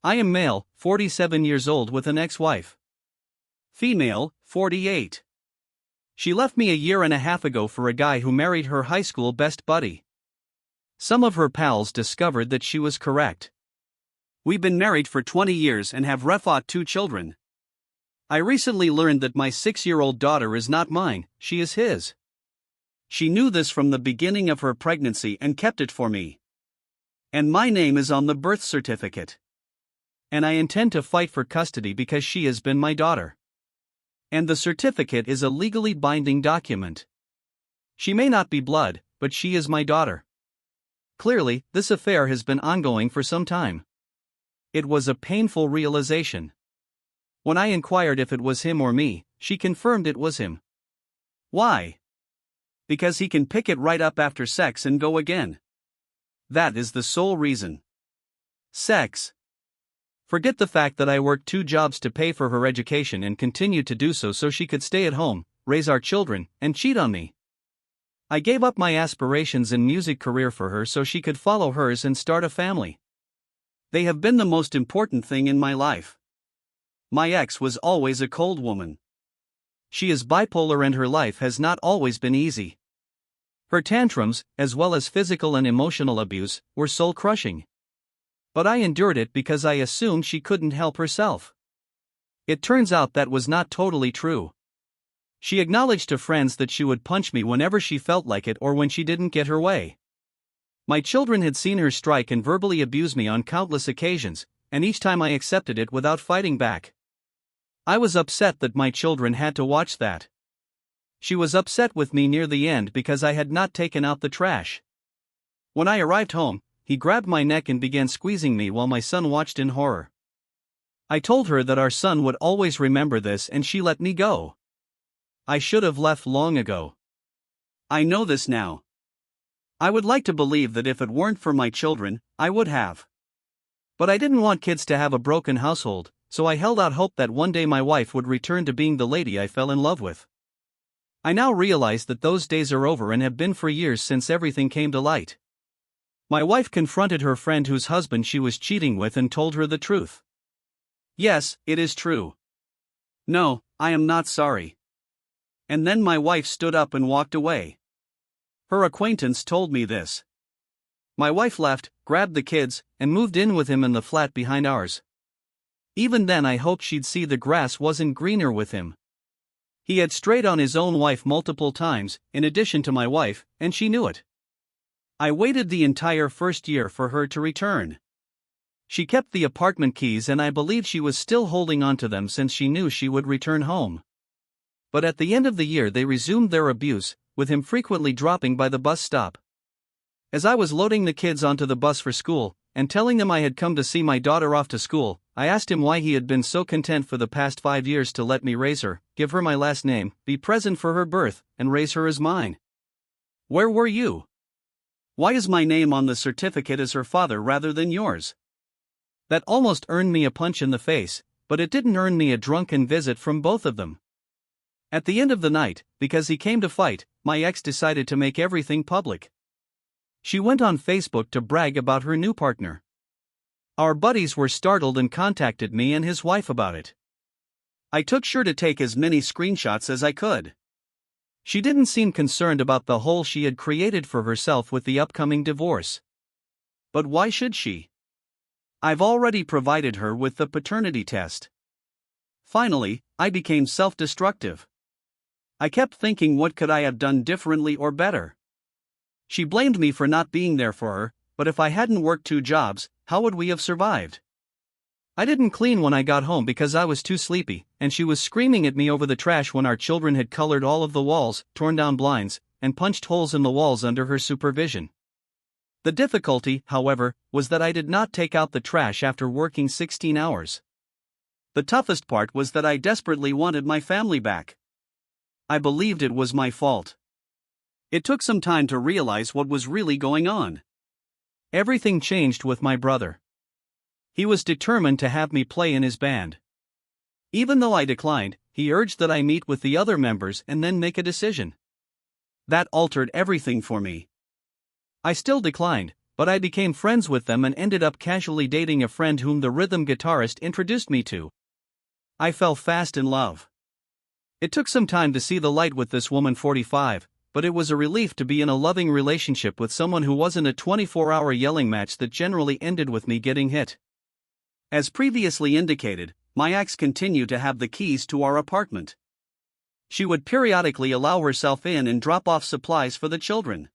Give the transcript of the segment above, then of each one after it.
I am male, 47 years old with an ex-wife. Female, 48. She left me a year and a half ago for a guy who married her high school best buddy. Some of her pals discovered that she was correct. We've been married for 20 years and have refought 2 children. I recently learned that my 6-year-old daughter is not mine, she is his. She knew this from the beginning of her pregnancy and kept it for me. And my name is on the birth certificate. And I intend to fight for custody because she has been my daughter. And the certificate is a legally binding document. She may not be blood, but she is my daughter. Clearly, this affair has been ongoing for some time. It was a painful realization. When I inquired if it was him or me, she confirmed it was him. Why? Because he can pick it right up after sex and go again. That is the sole reason. Sex. Forget the fact that I worked 2 jobs to pay for her education and continued to do so she could stay at home, raise our children, and cheat on me. I gave up my aspirations in music career for her so she could follow hers and start a family. They have been the most important thing in my life. My ex was always a cold woman. She is bipolar and her life has not always been easy. Her tantrums, as well as physical and emotional abuse, were soul-crushing. But I endured it because I assumed she couldn't help herself. It turns out that was not totally true. She acknowledged to friends that she would punch me whenever she felt like it or when she didn't get her way. My children had seen her strike and verbally abuse me on countless occasions, and each time I accepted it without fighting back. I was upset that my children had to watch that. She was upset with me near the end because I had not taken out the trash. When I arrived home, he grabbed my neck and began squeezing me while my son watched in horror. I told her that our son would always remember this and she let me go. I should have left long ago. I know this now. I would like to believe that if it weren't for my children, I would have. But I didn't want kids to have a broken household, so I held out hope that one day my wife would return to being the lady I fell in love with. I now realize that those days are over and have been for years since everything came to light. My wife confronted her friend whose husband she was cheating with and told her the truth. Yes, it is true. No, I am not sorry. And then my wife stood up and walked away. Her acquaintance told me this. My wife left, grabbed the kids, and moved in with him in the flat behind ours. Even then I hoped she'd see the grass wasn't greener with him. He had strayed on his own wife multiple times, in addition to my wife, and she knew it. I waited the entire first year for her to return. She kept the apartment keys and I believe she was still holding on to them since she knew she would return home. But at the end of the year they resumed their abuse, with him frequently dropping by the bus stop. As I was loading the kids onto the bus for school, and telling them I had come to see my daughter off to school, I asked him why he had been so content for the past 5 years to let me raise her, give her my last name, be present for her birth, and raise her as mine. Where were you? Why is my name on the certificate as her father rather than yours? That almost earned me a punch in the face, but it didn't earn me a drunken visit from both of them. At the end of the night, because he came to fight, my ex decided to make everything public. She went on Facebook to brag about her new partner. Our buddies were startled and contacted me and his wife about it. I took sure to take as many screenshots as I could. She didn't seem concerned about the hole she had created for herself with the upcoming divorce. But why should she? I've already provided her with the paternity test. Finally, I became self-destructive. I kept thinking, what could I have done differently or better? She blamed me for not being there for her, but if I hadn't worked 2 jobs, how would we have survived? I didn't clean when I got home because I was too sleepy, and she was screaming at me over the trash when our children had colored all of the walls, torn down blinds, and punched holes in the walls under her supervision. The difficulty, however, was that I did not take out the trash after working 16 hours. The toughest part was that I desperately wanted my family back. I believed it was my fault. It took some time to realize what was really going on. Everything changed with my brother. He was determined to have me play in his band. Even though I declined, he urged that I meet with the other members and then make a decision. That altered everything for me. I still declined, but I became friends with them and ended up casually dating a friend whom the rhythm guitarist introduced me to. I fell fast in love. It took some time to see the light with this woman 45, but it was a relief to be in a loving relationship with someone who wasn't a 24-hour yelling match that generally ended with me getting hit. As previously indicated, my ex continued to have the keys to our apartment. She would periodically allow herself in and drop off supplies for the children.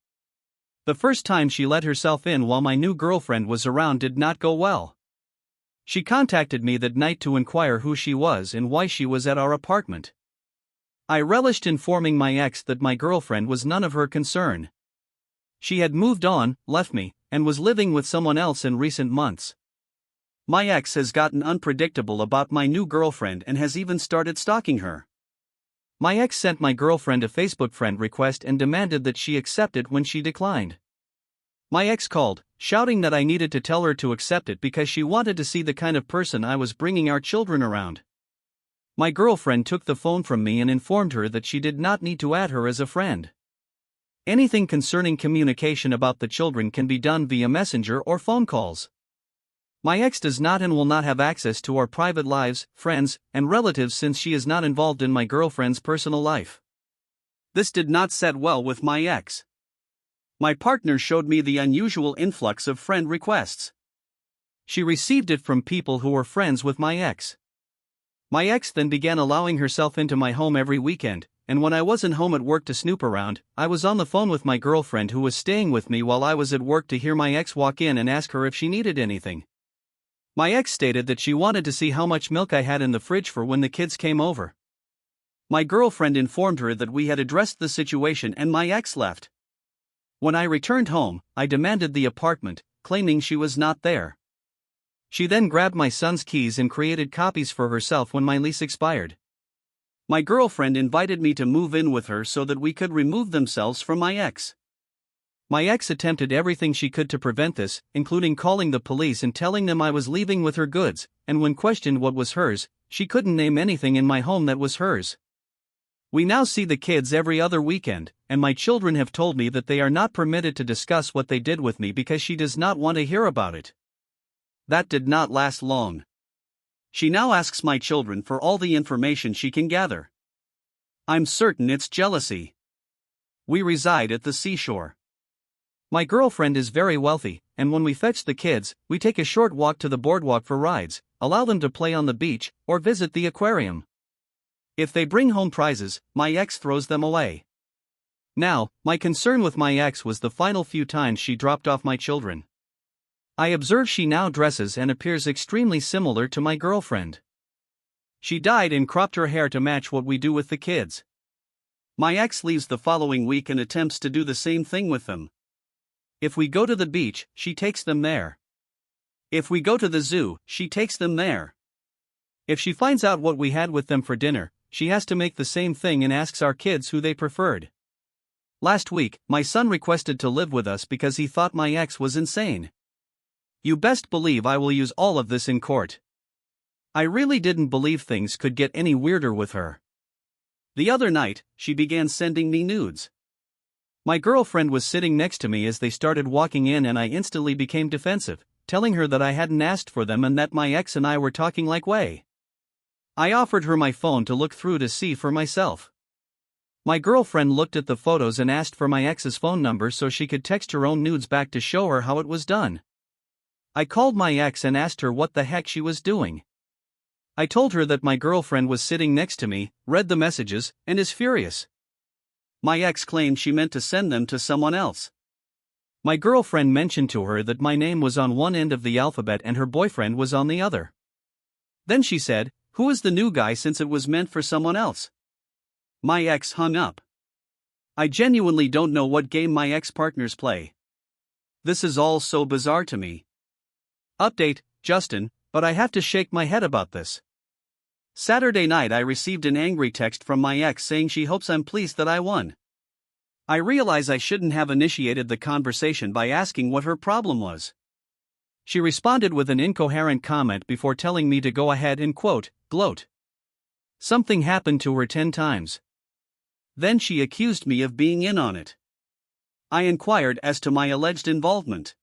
The first time she let herself in while my new girlfriend was around did not go well. She contacted me that night to inquire who she was and why she was at our apartment. I relished informing my ex that my girlfriend was none of her concern. She had moved on, left me, and was living with someone else in recent months. My ex has gotten unpredictable about my new girlfriend and has even started stalking her. My ex sent my girlfriend a Facebook friend request and demanded that she accept it when she declined. My ex called, shouting that I needed to tell her to accept it because she wanted to see the kind of person I was bringing our children around. My girlfriend took the phone from me and informed her that she did not need to add her as a friend. Anything concerning communication about the children can be done via messenger or phone calls. My ex does not and will not have access to our private lives, friends, and relatives since she is not involved in my girlfriend's personal life. This did not set well with my ex. My partner showed me the unusual influx of friend requests. She received it from people who were friends with my ex. My ex then began allowing herself into my home every weekend, and when I wasn't home at work to snoop around, I was on the phone with my girlfriend who was staying with me while I was at work to hear my ex walk in and ask her if she needed anything. My ex stated that she wanted to see how much milk I had in the fridge for when the kids came over. My girlfriend informed her that we had addressed the situation and my ex left. When I returned home, I demanded the apartment, claiming she was not there. She then grabbed my son's keys and created copies for herself when my lease expired. My girlfriend invited me to move in with her so that we could remove themselves from my ex. My ex attempted everything she could to prevent this, including calling the police and telling them I was leaving with her goods, and when questioned what was hers, she couldn't name anything in my home that was hers. We now see the kids every other weekend, and my children have told me that they are not permitted to discuss what they did with me because she does not want to hear about it. That did not last long. She now asks my children for all the information she can gather. I'm certain it's jealousy. We reside at the seashore. My girlfriend is very wealthy, and when we fetch the kids, we take a short walk to the boardwalk for rides, allow them to play on the beach, or visit the aquarium. If they bring home prizes, my ex throws them away. Now, my concern with my ex was the final few times she dropped off my children. I observe she now dresses and appears extremely similar to my girlfriend. She dyed and cropped her hair to match what we do with the kids. My ex leaves the following week and attempts to do the same thing with them. If we go to the beach, she takes them there. If we go to the zoo, she takes them there. If she finds out what we had with them for dinner, she has to make the same thing and asks our kids who they preferred. Last week, my son requested to live with us because he thought my ex was insane. You best believe I will use all of this in court. I really didn't believe things could get any weirder with her. The other night, she began sending me nudes. My girlfriend was sitting next to me as they started walking in and I instantly became defensive, telling her that I hadn't asked for them and that my ex and I were talking like way. I offered her my phone to look through to see for myself. My girlfriend looked at the photos and asked for my ex's phone number so she could text her own nudes back to show her how it was done. I called my ex and asked her what the heck she was doing. I told her that my girlfriend was sitting next to me, read the messages, and is furious. My ex claimed she meant to send them to someone else. My girlfriend mentioned to her that my name was on one end of the alphabet and her boyfriend was on the other. Then she said, "Who is the new guy since it was meant for someone else?" My ex hung up. I genuinely don't know what game my ex-partners play. This is all so bizarre to me. Update, Justin, but I have to shake my head about this. Saturday night I received an angry text from my ex saying she hopes I'm pleased that I won. I realize I shouldn't have initiated the conversation by asking what her problem was. She responded with an incoherent comment before telling me to go ahead and gloat. Something happened to her 10 times. Then she accused me of being in on it. I inquired as to my alleged involvement.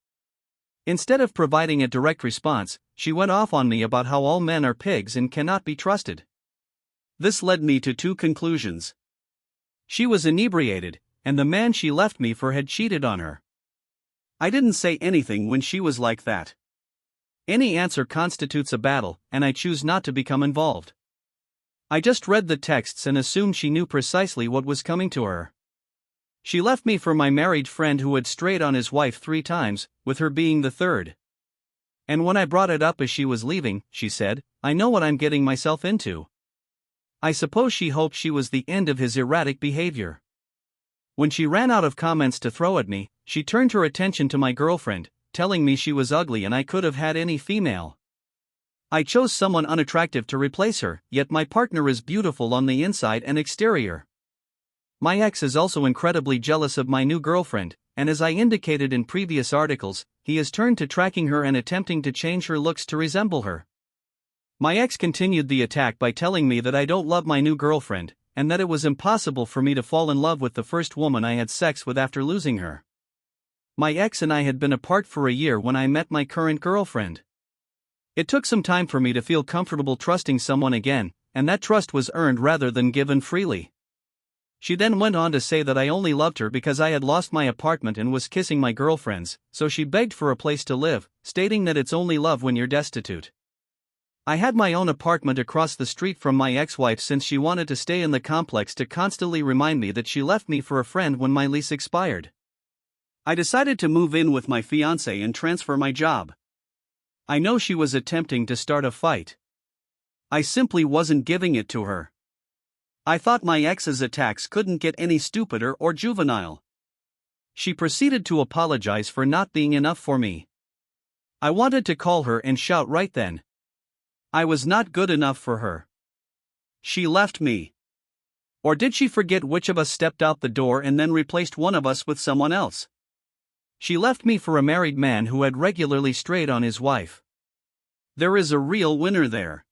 Instead of providing a direct response, she went off on me about how all men are pigs and cannot be trusted. This led me to two conclusions. She was inebriated, and the man she left me for had cheated on her. I didn't say anything when she was like that. Any answer constitutes a battle, and I choose not to become involved. I just read the texts and assumed she knew precisely what was coming to her. She left me for my married friend who had strayed on his wife 3 times, with her being the third. And when I brought it up as she was leaving, she said, "I know what I'm getting myself into." I suppose she hoped she was the end of his erratic behavior. When she ran out of comments to throw at me, she turned her attention to my girlfriend, telling me she was ugly and I could have had any female. I chose someone unattractive to replace her, yet my partner is beautiful on the inside and exterior. My ex is also incredibly jealous of my new girlfriend, and as I indicated in previous articles, he has turned to tracking her and attempting to change her looks to resemble her. My ex continued the attack by telling me that I don't love my new girlfriend, and that it was impossible for me to fall in love with the first woman I had sex with after losing her. My ex and I had been apart for a year when I met my current girlfriend. It took some time for me to feel comfortable trusting someone again, and that trust was earned rather than given freely. She then went on to say that I only loved her because I had lost my apartment and was kissing my girlfriends, so she begged for a place to live, stating that it's only love when you're destitute. I had my own apartment across the street from my ex-wife since she wanted to stay in the complex to constantly remind me that she left me for a friend when my lease expired. I decided to move in with my fiancé and transfer my job. I know she was attempting to start a fight. I simply wasn't giving it to her. I thought my ex's attacks couldn't get any stupider or juvenile. She proceeded to apologize for not being enough for me. I wanted to call her and shout right then. I was not good enough for her. She left me. Or did she forget which of us stepped out the door and then replaced one of us with someone else? She left me for a married man who had regularly strayed on his wife. There is a real winner there.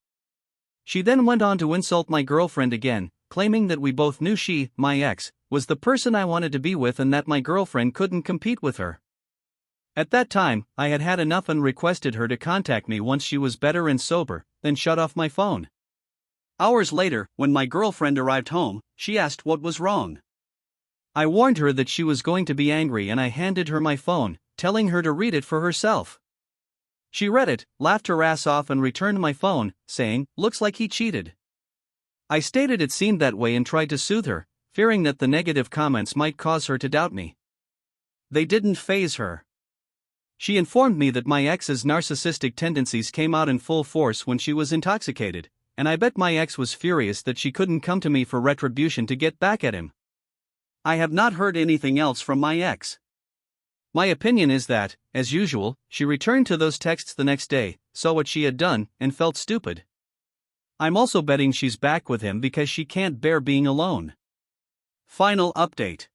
She then went on to insult my girlfriend again, claiming that we both knew she, my ex, was the person I wanted to be with and that my girlfriend couldn't compete with her. At that time, I had had enough and requested her to contact me once she was better and sober, then shut off my phone. Hours later, when my girlfriend arrived home, she asked what was wrong. I warned her that she was going to be angry and I handed her my phone, telling her to read it for herself. She read it, laughed her ass off and returned my phone, saying, "Looks like he cheated." I stated it seemed that way and tried to soothe her, fearing that the negative comments might cause her to doubt me. They didn't faze her. She informed me that my ex's narcissistic tendencies came out in full force when she was intoxicated, and I bet my ex was furious that she couldn't come to me for retribution to get back at him. I have not heard anything else from my ex. My opinion is that, as usual, she returned to those texts the next day, saw what she had done, and felt stupid. I'm also betting she's back with him because she can't bear being alone. Final update.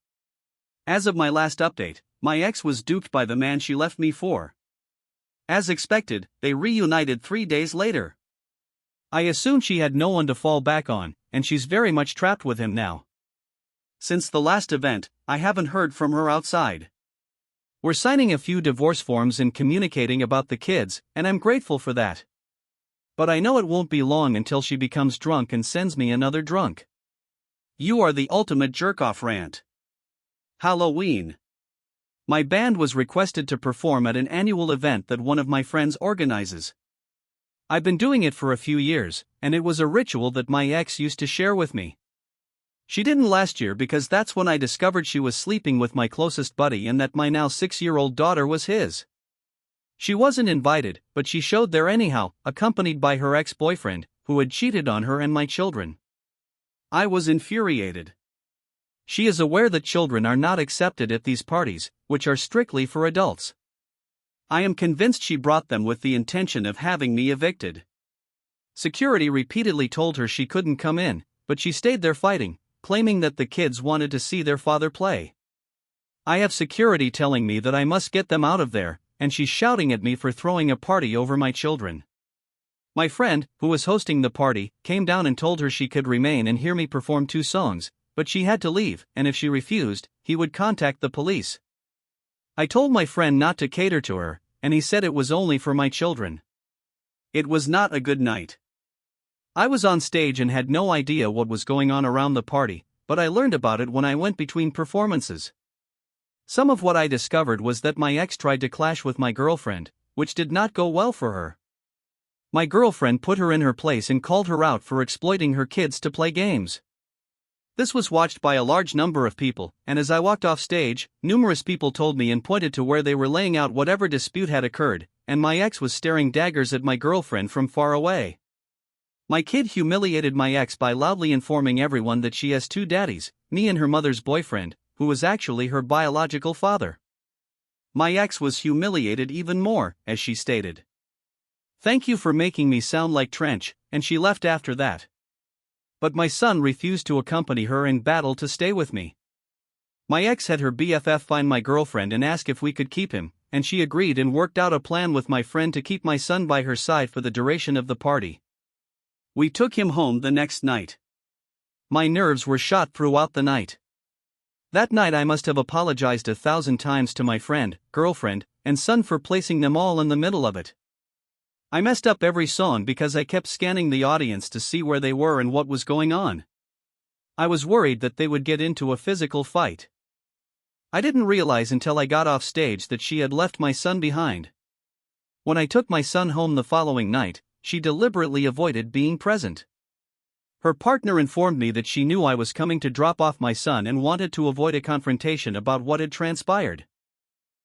As of my last update, my ex was duped by the man she left me for. As expected, they reunited 3 days later. I assume she had no one to fall back on, and she's very much trapped with him now. Since the last event, I haven't heard from her outside. We're signing a few divorce forms and communicating about the kids, and I'm grateful for that. But I know it won't be long until she becomes drunk and sends me another drunk. You are the ultimate jerk-off rant. Halloween. My band was requested to perform at an annual event that one of my friends organizes. I've been doing it for a few years, and it was a ritual that my ex used to share with me. She didn't last year because that's when I discovered she was sleeping with my closest buddy and that my now 6-year-old daughter was his. She wasn't invited, but she showed there anyhow, accompanied by her ex-boyfriend, who had cheated on her and my children. I was infuriated. She is aware that children are not accepted at these parties, which are strictly for adults. I am convinced she brought them with the intention of having me evicted. Security repeatedly told her she couldn't come in, but she stayed there fighting, claiming that the kids wanted to see their father play. I have security telling me that I must get them out of there, and she's shouting at me for throwing a party over my children. My friend, who was hosting the party, came down and told her she could remain and hear me perform 2 songs, but she had to leave, and if she refused, he would contact the police. I told my friend not to cater to her, and he said it was only for my children. It was not a good night. I was on stage and had no idea what was going on around the party, but I learned about it when I went between performances. Some of what I discovered was that my ex tried to clash with my girlfriend, which did not go well for her. My girlfriend put her in her place and called her out for exploiting her kids to play games. This was watched by a large number of people, and as I walked off stage, numerous people told me and pointed to where they were laying out whatever dispute had occurred, and my ex was staring daggers at my girlfriend from far away. My kid humiliated my ex by loudly informing everyone that she has two daddies, me and her mother's boyfriend, who was actually her biological father. My ex was humiliated even more, as she stated, "Thank you for making me sound like Trench," and she left after that. But my son refused to accompany her in battle to stay with me. My ex had her BFF find my girlfriend and ask if we could keep him, and she agreed and worked out a plan with my friend to keep my son by her side for the duration of the party. We took him home the next night. My nerves were shot throughout the night. That night I must have apologized 1,000 times to my friend, girlfriend, and son for placing them all in the middle of it. I messed up every song because I kept scanning the audience to see where they were and what was going on. I was worried that they would get into a physical fight. I didn't realize until I got off stage that she had left my son behind. When I took my son home the following night, she deliberately avoided being present. Her partner informed me that she knew I was coming to drop off my son and wanted to avoid a confrontation about what had transpired.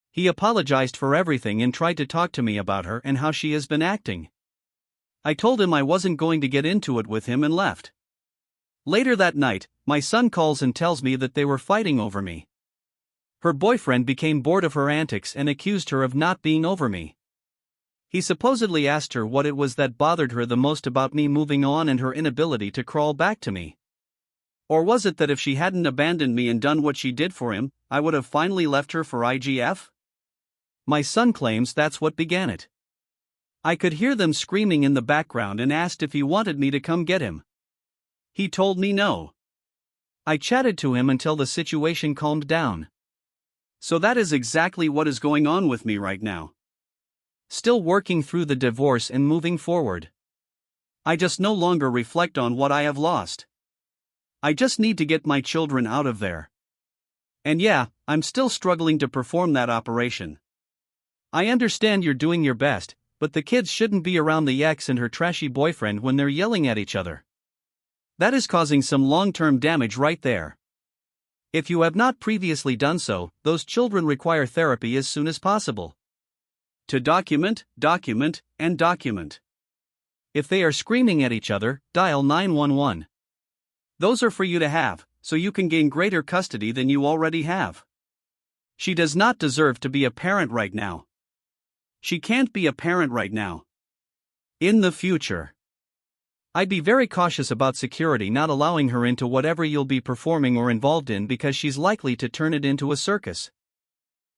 He apologized for everything and tried to talk to me about her and how she has been acting. I told him I wasn't going to get into it with him and left. Later that night, my son calls and tells me that they were fighting over me. Her boyfriend became bored of her antics and accused her of not being over me. He supposedly asked her what it was that bothered her the most about me moving on and her inability to crawl back to me. Or was it that if she hadn't abandoned me and done what she did for him, I would have finally left her for IGF? My son claims that's what began it. I could hear them screaming in the background and asked if he wanted me to come get him. He told me no. I chatted to him until the situation calmed down. So that is exactly what is going on with me right now. Still working through the divorce and moving forward. I just no longer reflect on what I have lost. I just need to get my children out of there. And yeah, I'm still struggling to perform that operation. I understand you're doing your best, but the kids shouldn't be around the ex and her trashy boyfriend when they're yelling at each other. That is causing some long-term damage right there. If you have not previously done so, those children require therapy as soon as possible. To document, and document. If they are screaming at each other, dial 911. Those are for you to have, so you can gain greater custody than you already have. She does not deserve to be a parent right now. She can't be a parent right now. In the future. I'd be very cautious about security not allowing her into whatever you'll be performing or involved in because she's likely to turn it into a circus.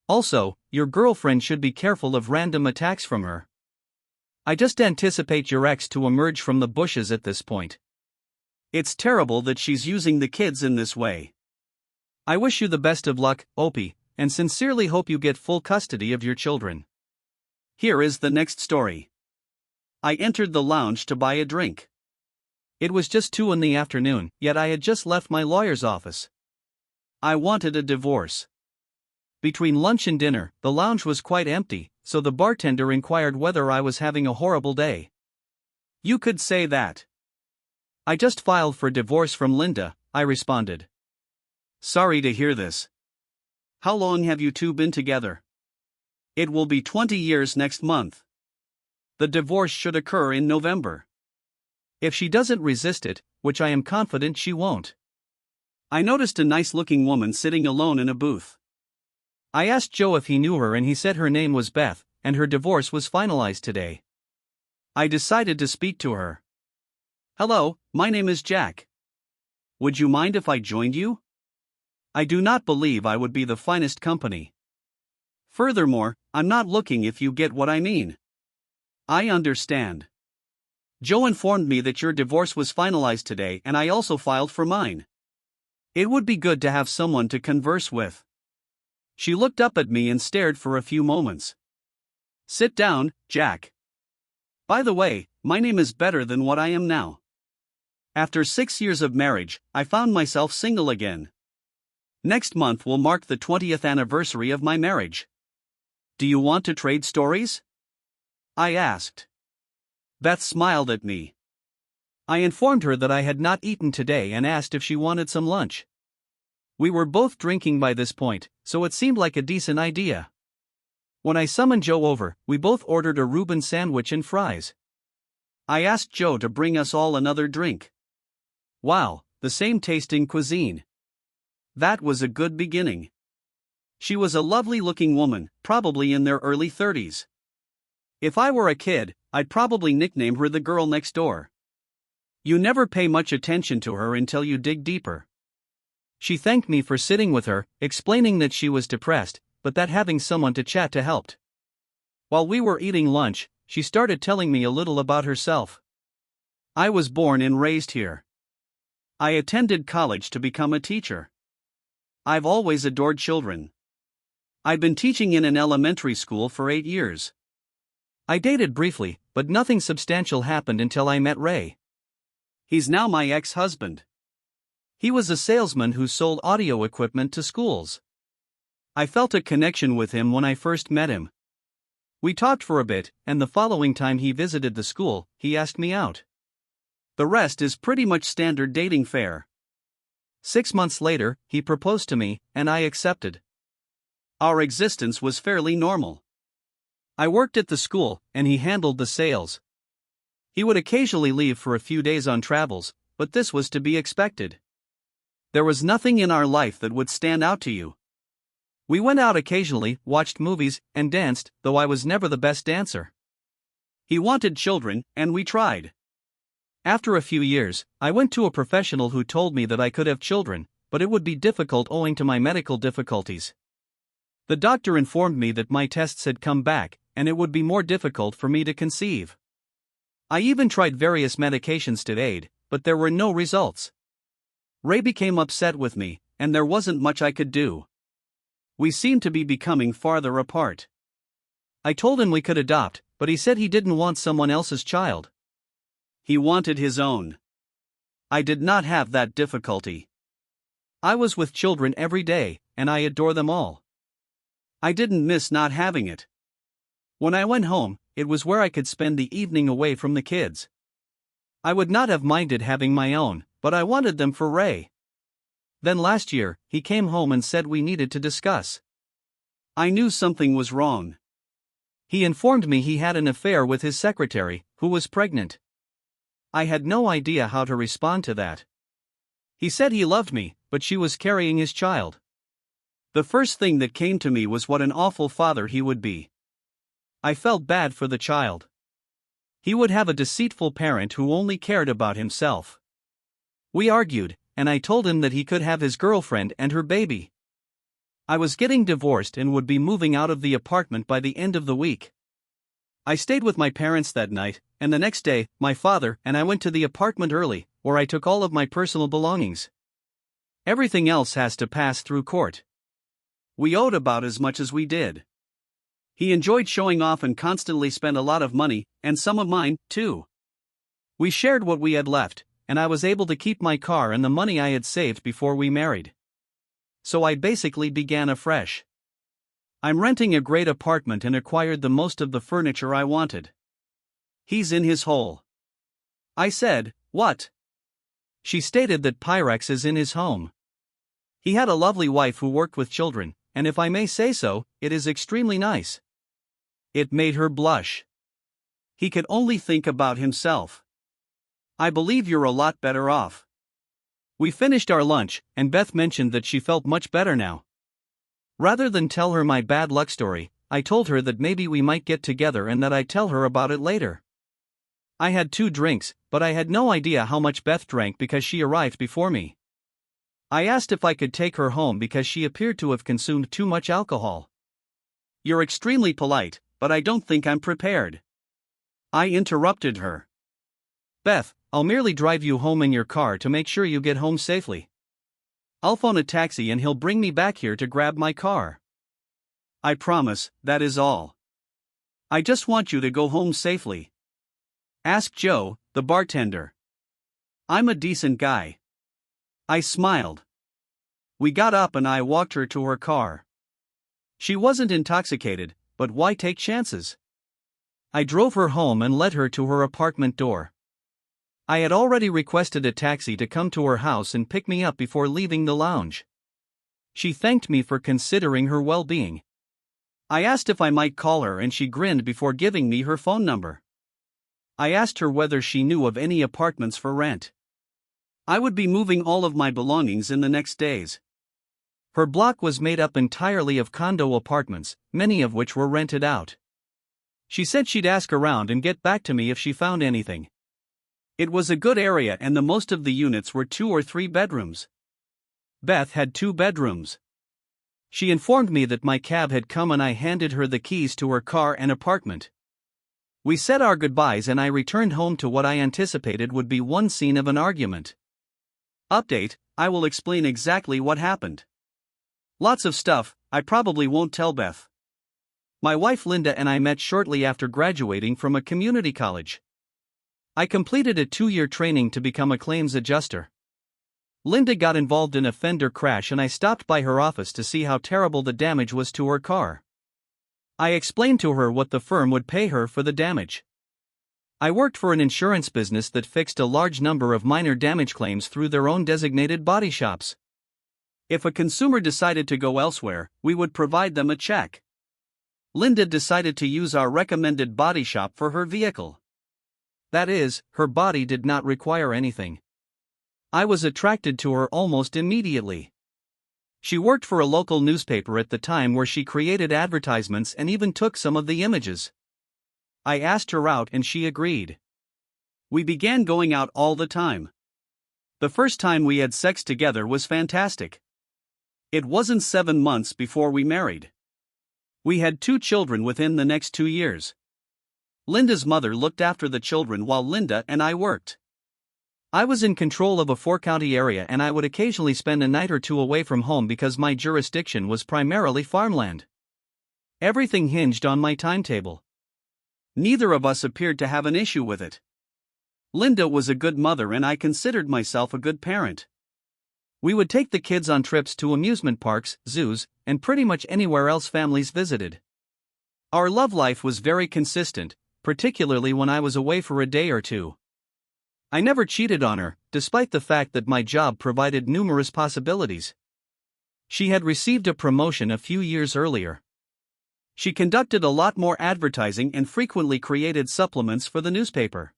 Also, your girlfriend should be careful of random attacks from her. I just anticipate your ex to emerge from the bushes at this point. It's terrible that she's using the kids in this way. I wish you the best of luck, Opie, and sincerely hope you get full custody of your children. Here is the next story. I entered the lounge to buy a drink. It was just 2 in the afternoon, yet I had just left my lawyer's office. I wanted a divorce. Between lunch and dinner, the lounge was quite empty, so the bartender inquired whether I was having a horrible day. You could say that. I just filed for divorce from Linda, I responded. Sorry to hear this. How long have you two been together? It will be 20 years next month. The divorce should occur in November. If she doesn't resist it, which I am confident she won't. I noticed a nice-looking woman sitting alone in a booth. I asked Joe if he knew her and he said her name was Beth, and her divorce was finalized today. I decided to speak to her. Hello, my name is Jack. Would you mind if I joined you? I do not believe I would be the finest company. Furthermore, I'm not looking if you get what I mean. I understand. Joe informed me that your divorce was finalized today and I also filed for mine. It would be good to have someone to converse with. She looked up at me and stared for a few moments. Sit down, Jack. By the way, my name is better than what I am now. After 6 years of marriage, I found myself single again. Next month will mark the 20th anniversary of my marriage. Do you want to trade stories? I asked. Beth smiled at me. I informed her that I had not eaten today and asked if she wanted some lunch. We were both drinking by this point, so it seemed like a decent idea. When I summoned Joe over, we both ordered a Reuben sandwich and fries. I asked Joe to bring us all another drink. Wow, the same tasting cuisine. That was a good beginning. She was a lovely-looking woman, probably in their early 30s. If I were a kid, I'd probably nickname her the girl next door. You never pay much attention to her until you dig deeper. She thanked me for sitting with her, explaining that she was depressed, but that having someone to chat to helped. While we were eating lunch, she started telling me a little about herself. I was born and raised here. I attended college to become a teacher. I've always adored children. I've been teaching in an elementary school for 8 years. I dated briefly, but nothing substantial happened until I met Ray. He's now my ex-husband. He was a salesman who sold audio equipment to schools. I felt a connection with him when I first met him. We talked for a bit, and the following time he visited the school, he asked me out. The rest is pretty much standard dating fare. 6 months later, he proposed to me, and I accepted. Our existence was fairly normal. I worked at the school, and he handled the sales. He would occasionally leave for a few days on travels, but this was to be expected. There was nothing in our life that would stand out to you. We went out occasionally, watched movies, and danced, though I was never the best dancer. He wanted children, and we tried. After a few years, I went to a professional who told me that I could have children, but it would be difficult owing to my medical difficulties. The doctor informed me that my tests had come back, and it would be more difficult for me to conceive. I even tried various medications to aid, but there were no results. Ray became upset with me, and there wasn't much I could do. We seemed to be becoming farther apart. I told him we could adopt, but he said he didn't want someone else's child. He wanted his own. I did not have that difficulty. I was with children every day, and I adore them all. I didn't miss not having it. When I went home, it was where I could spend the evening away from the kids. I would not have minded having my own, but I wanted them for Ray. Then last year, he came home and said we needed to discuss. I knew something was wrong. He informed me he had an affair with his secretary, who was pregnant. I had no idea how to respond to that. He said he loved me, but she was carrying his child. The first thing that came to me was what an awful father he would be. I felt bad for the child. He would have a deceitful parent who only cared about himself. We argued, and I told him that he could have his girlfriend and her baby. I was getting divorced and would be moving out of the apartment by the end of the week. I stayed with my parents that night, and the next day, my father and I went to the apartment early, where I took all of my personal belongings. Everything else has to pass through court. We owed about as much as we did. He enjoyed showing off and constantly spent a lot of money, and some of mine, too. We shared what we had left, and I was able to keep my car and the money I had saved before we married. So I basically began afresh. I'm renting a great apartment and acquired the most of the furniture I wanted. He's in his hole. I said, "What?" She stated that Pyrex is in his home. He had a lovely wife who worked with children, and if I may say so, it is extremely nice. It made her blush. He could only think about himself. I believe you're a lot better off. We finished our lunch, and Beth mentioned that she felt much better now. Rather than tell her my bad luck story, I told her that maybe we might get together and that I'd tell her about it later. I had 2 drinks, but I had no idea how much Beth drank because she arrived before me. I asked if I could take her home because she appeared to have consumed too much alcohol. You're extremely polite, but I don't think I'm prepared. I interrupted her. Beth, I'll merely drive you home in your car to make sure you get home safely. I'll phone a taxi and he'll bring me back here to grab my car. I promise, that is all. I just want you to go home safely. Asked Joe, the bartender. I'm a decent guy. I smiled. We got up and I walked her to her car. She wasn't intoxicated, but why take chances? I drove her home and led her to her apartment door. I had already requested a taxi to come to her house and pick me up before leaving the lounge. She thanked me for considering her well-being. I asked if I might call her and she grinned before giving me her phone number. I asked her whether she knew of any apartments for rent. I would be moving all of my belongings in the next days. Her block was made up entirely of condo apartments, many of which were rented out. She said she'd ask around and get back to me if she found anything. It was a good area and the most of the units were 2 or 3 bedrooms. Beth had 2 bedrooms. She informed me that my cab had come and I handed her the keys to her car and apartment. We said our goodbyes and I returned home to what I anticipated would be one scene of an argument. Update: I will explain exactly what happened. Lots of stuff I probably won't tell Beth. My wife Linda and I met shortly after graduating from a community college. I completed a 2-year training to become a claims adjuster. Linda got involved in a fender crash and I stopped by her office to see how terrible the damage was to her car. I explained to her what the firm would pay her for the damage. I worked for an insurance business that fixed a large number of minor damage claims through their own designated body shops. If a consumer decided to go elsewhere, we would provide them a check. Linda decided to use our recommended body shop for her vehicle. That is, her body did not require anything. I was attracted to her almost immediately. She worked for a local newspaper at the time where she created advertisements and even took some of the images. I asked her out and she agreed. We began going out all the time. The first time we had sex together was fantastic. It wasn't 7 months before we married. We had 2 children within the next 2 years. Linda's mother looked after the children while Linda and I worked. I was in control of a 4-county area and I would occasionally spend a night or 2 away from home because my jurisdiction was primarily farmland. Everything hinged on my timetable. Neither of us appeared to have an issue with it. Linda was a good mother and I considered myself a good parent. We would take the kids on trips to amusement parks, zoos, and pretty much anywhere else families visited. Our love life was very consistent, particularly when I was away for a day or 2. I never cheated on her, despite the fact that my job provided numerous possibilities. She had received a promotion a few years earlier. She conducted a lot more advertising and frequently created supplements for the newspaper.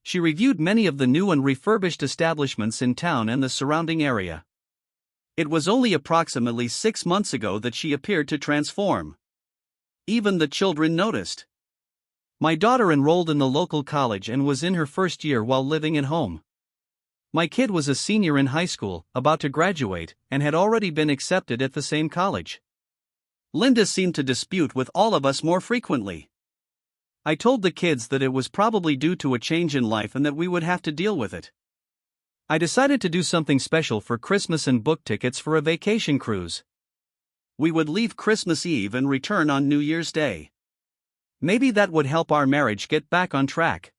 She reviewed many of the new and refurbished establishments in town and the surrounding area. It was only approximately 6 months ago that she appeared to transform. Even the children noticed. My daughter enrolled in the local college and was in her first year while living at home. My kid was a senior in high school, about to graduate, and had already been accepted at the same college. Linda seemed to dispute with all of us more frequently. I told the kids that it was probably due to a change in life and that we would have to deal with it. I decided to do something special for Christmas and booked tickets for a vacation cruise. We would leave Christmas Eve and return on New Year's Day. Maybe that would help our marriage get back on track.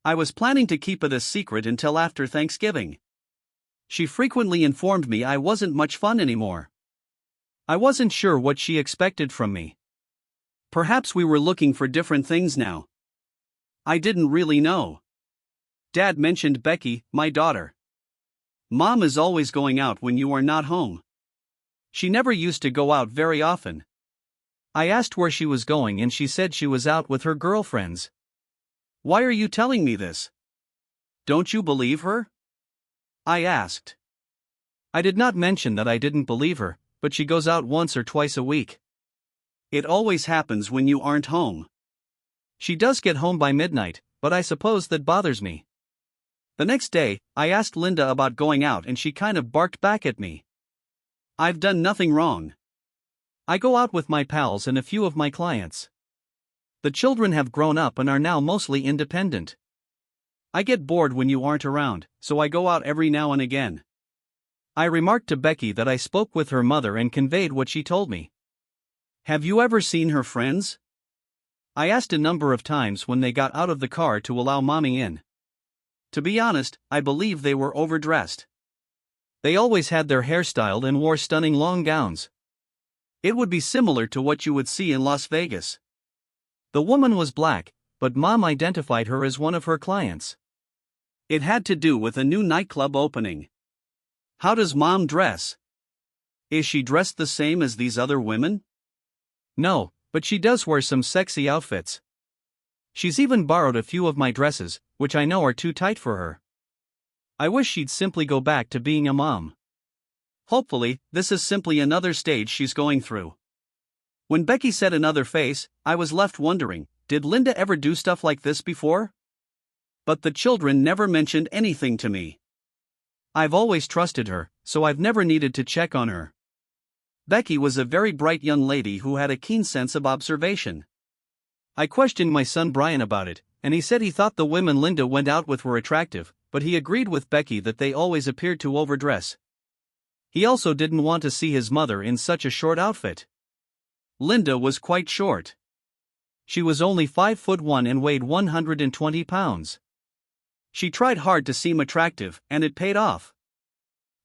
I was planning to keep it a secret until after Thanksgiving. She frequently informed me I wasn't much fun anymore. I wasn't sure what she expected from me. Perhaps we were looking for different things now. I didn't really know. Dad mentioned Becky, my daughter. Mom is always going out when you are not home. She never used to go out very often. I asked where she was going and she said she was out with her girlfriends. Why are you telling me this? Don't you believe her? I asked. I did not mention that I didn't believe her, but she goes out once or twice a week. It always happens when you aren't home. She does get home by midnight, but I suppose that bothers me. The next day, I asked Linda about going out and she kind of barked back at me. I've done nothing wrong. I go out with my pals and a few of my clients. The children have grown up and are now mostly independent. I get bored when you aren't around, so I go out every now and again. I remarked to Becky that I spoke with her mother and conveyed what she told me. Have you ever seen her friends? I asked a number of times when they got out of the car to allow mommy in. To be honest, I believe they were overdressed. They always had their hair styled and wore stunning long gowns. It would be similar to what you would see in Las Vegas. The woman was black, but mom identified her as one of her clients. It had to do with a new nightclub opening. How does mom dress? Is she dressed the same as these other women? No, but she does wear some sexy outfits. She's even borrowed a few of my dresses, which I know are too tight for her. I wish she'd simply go back to being a mom. Hopefully, this is simply another stage she's going through. When Becky said another face, I was left wondering, did Linda ever do stuff like this before? But the children never mentioned anything to me. I've always trusted her, so I've never needed to check on her. Becky was a very bright young lady who had a keen sense of observation. I questioned my son Brian about it, and he said he thought the women Linda went out with were attractive, but he agreed with Becky that they always appeared to overdress. He also didn't want to see his mother in such a short outfit. Linda was quite short. She was only 5'1" and weighed 120 pounds. She tried hard to seem attractive, and it paid off.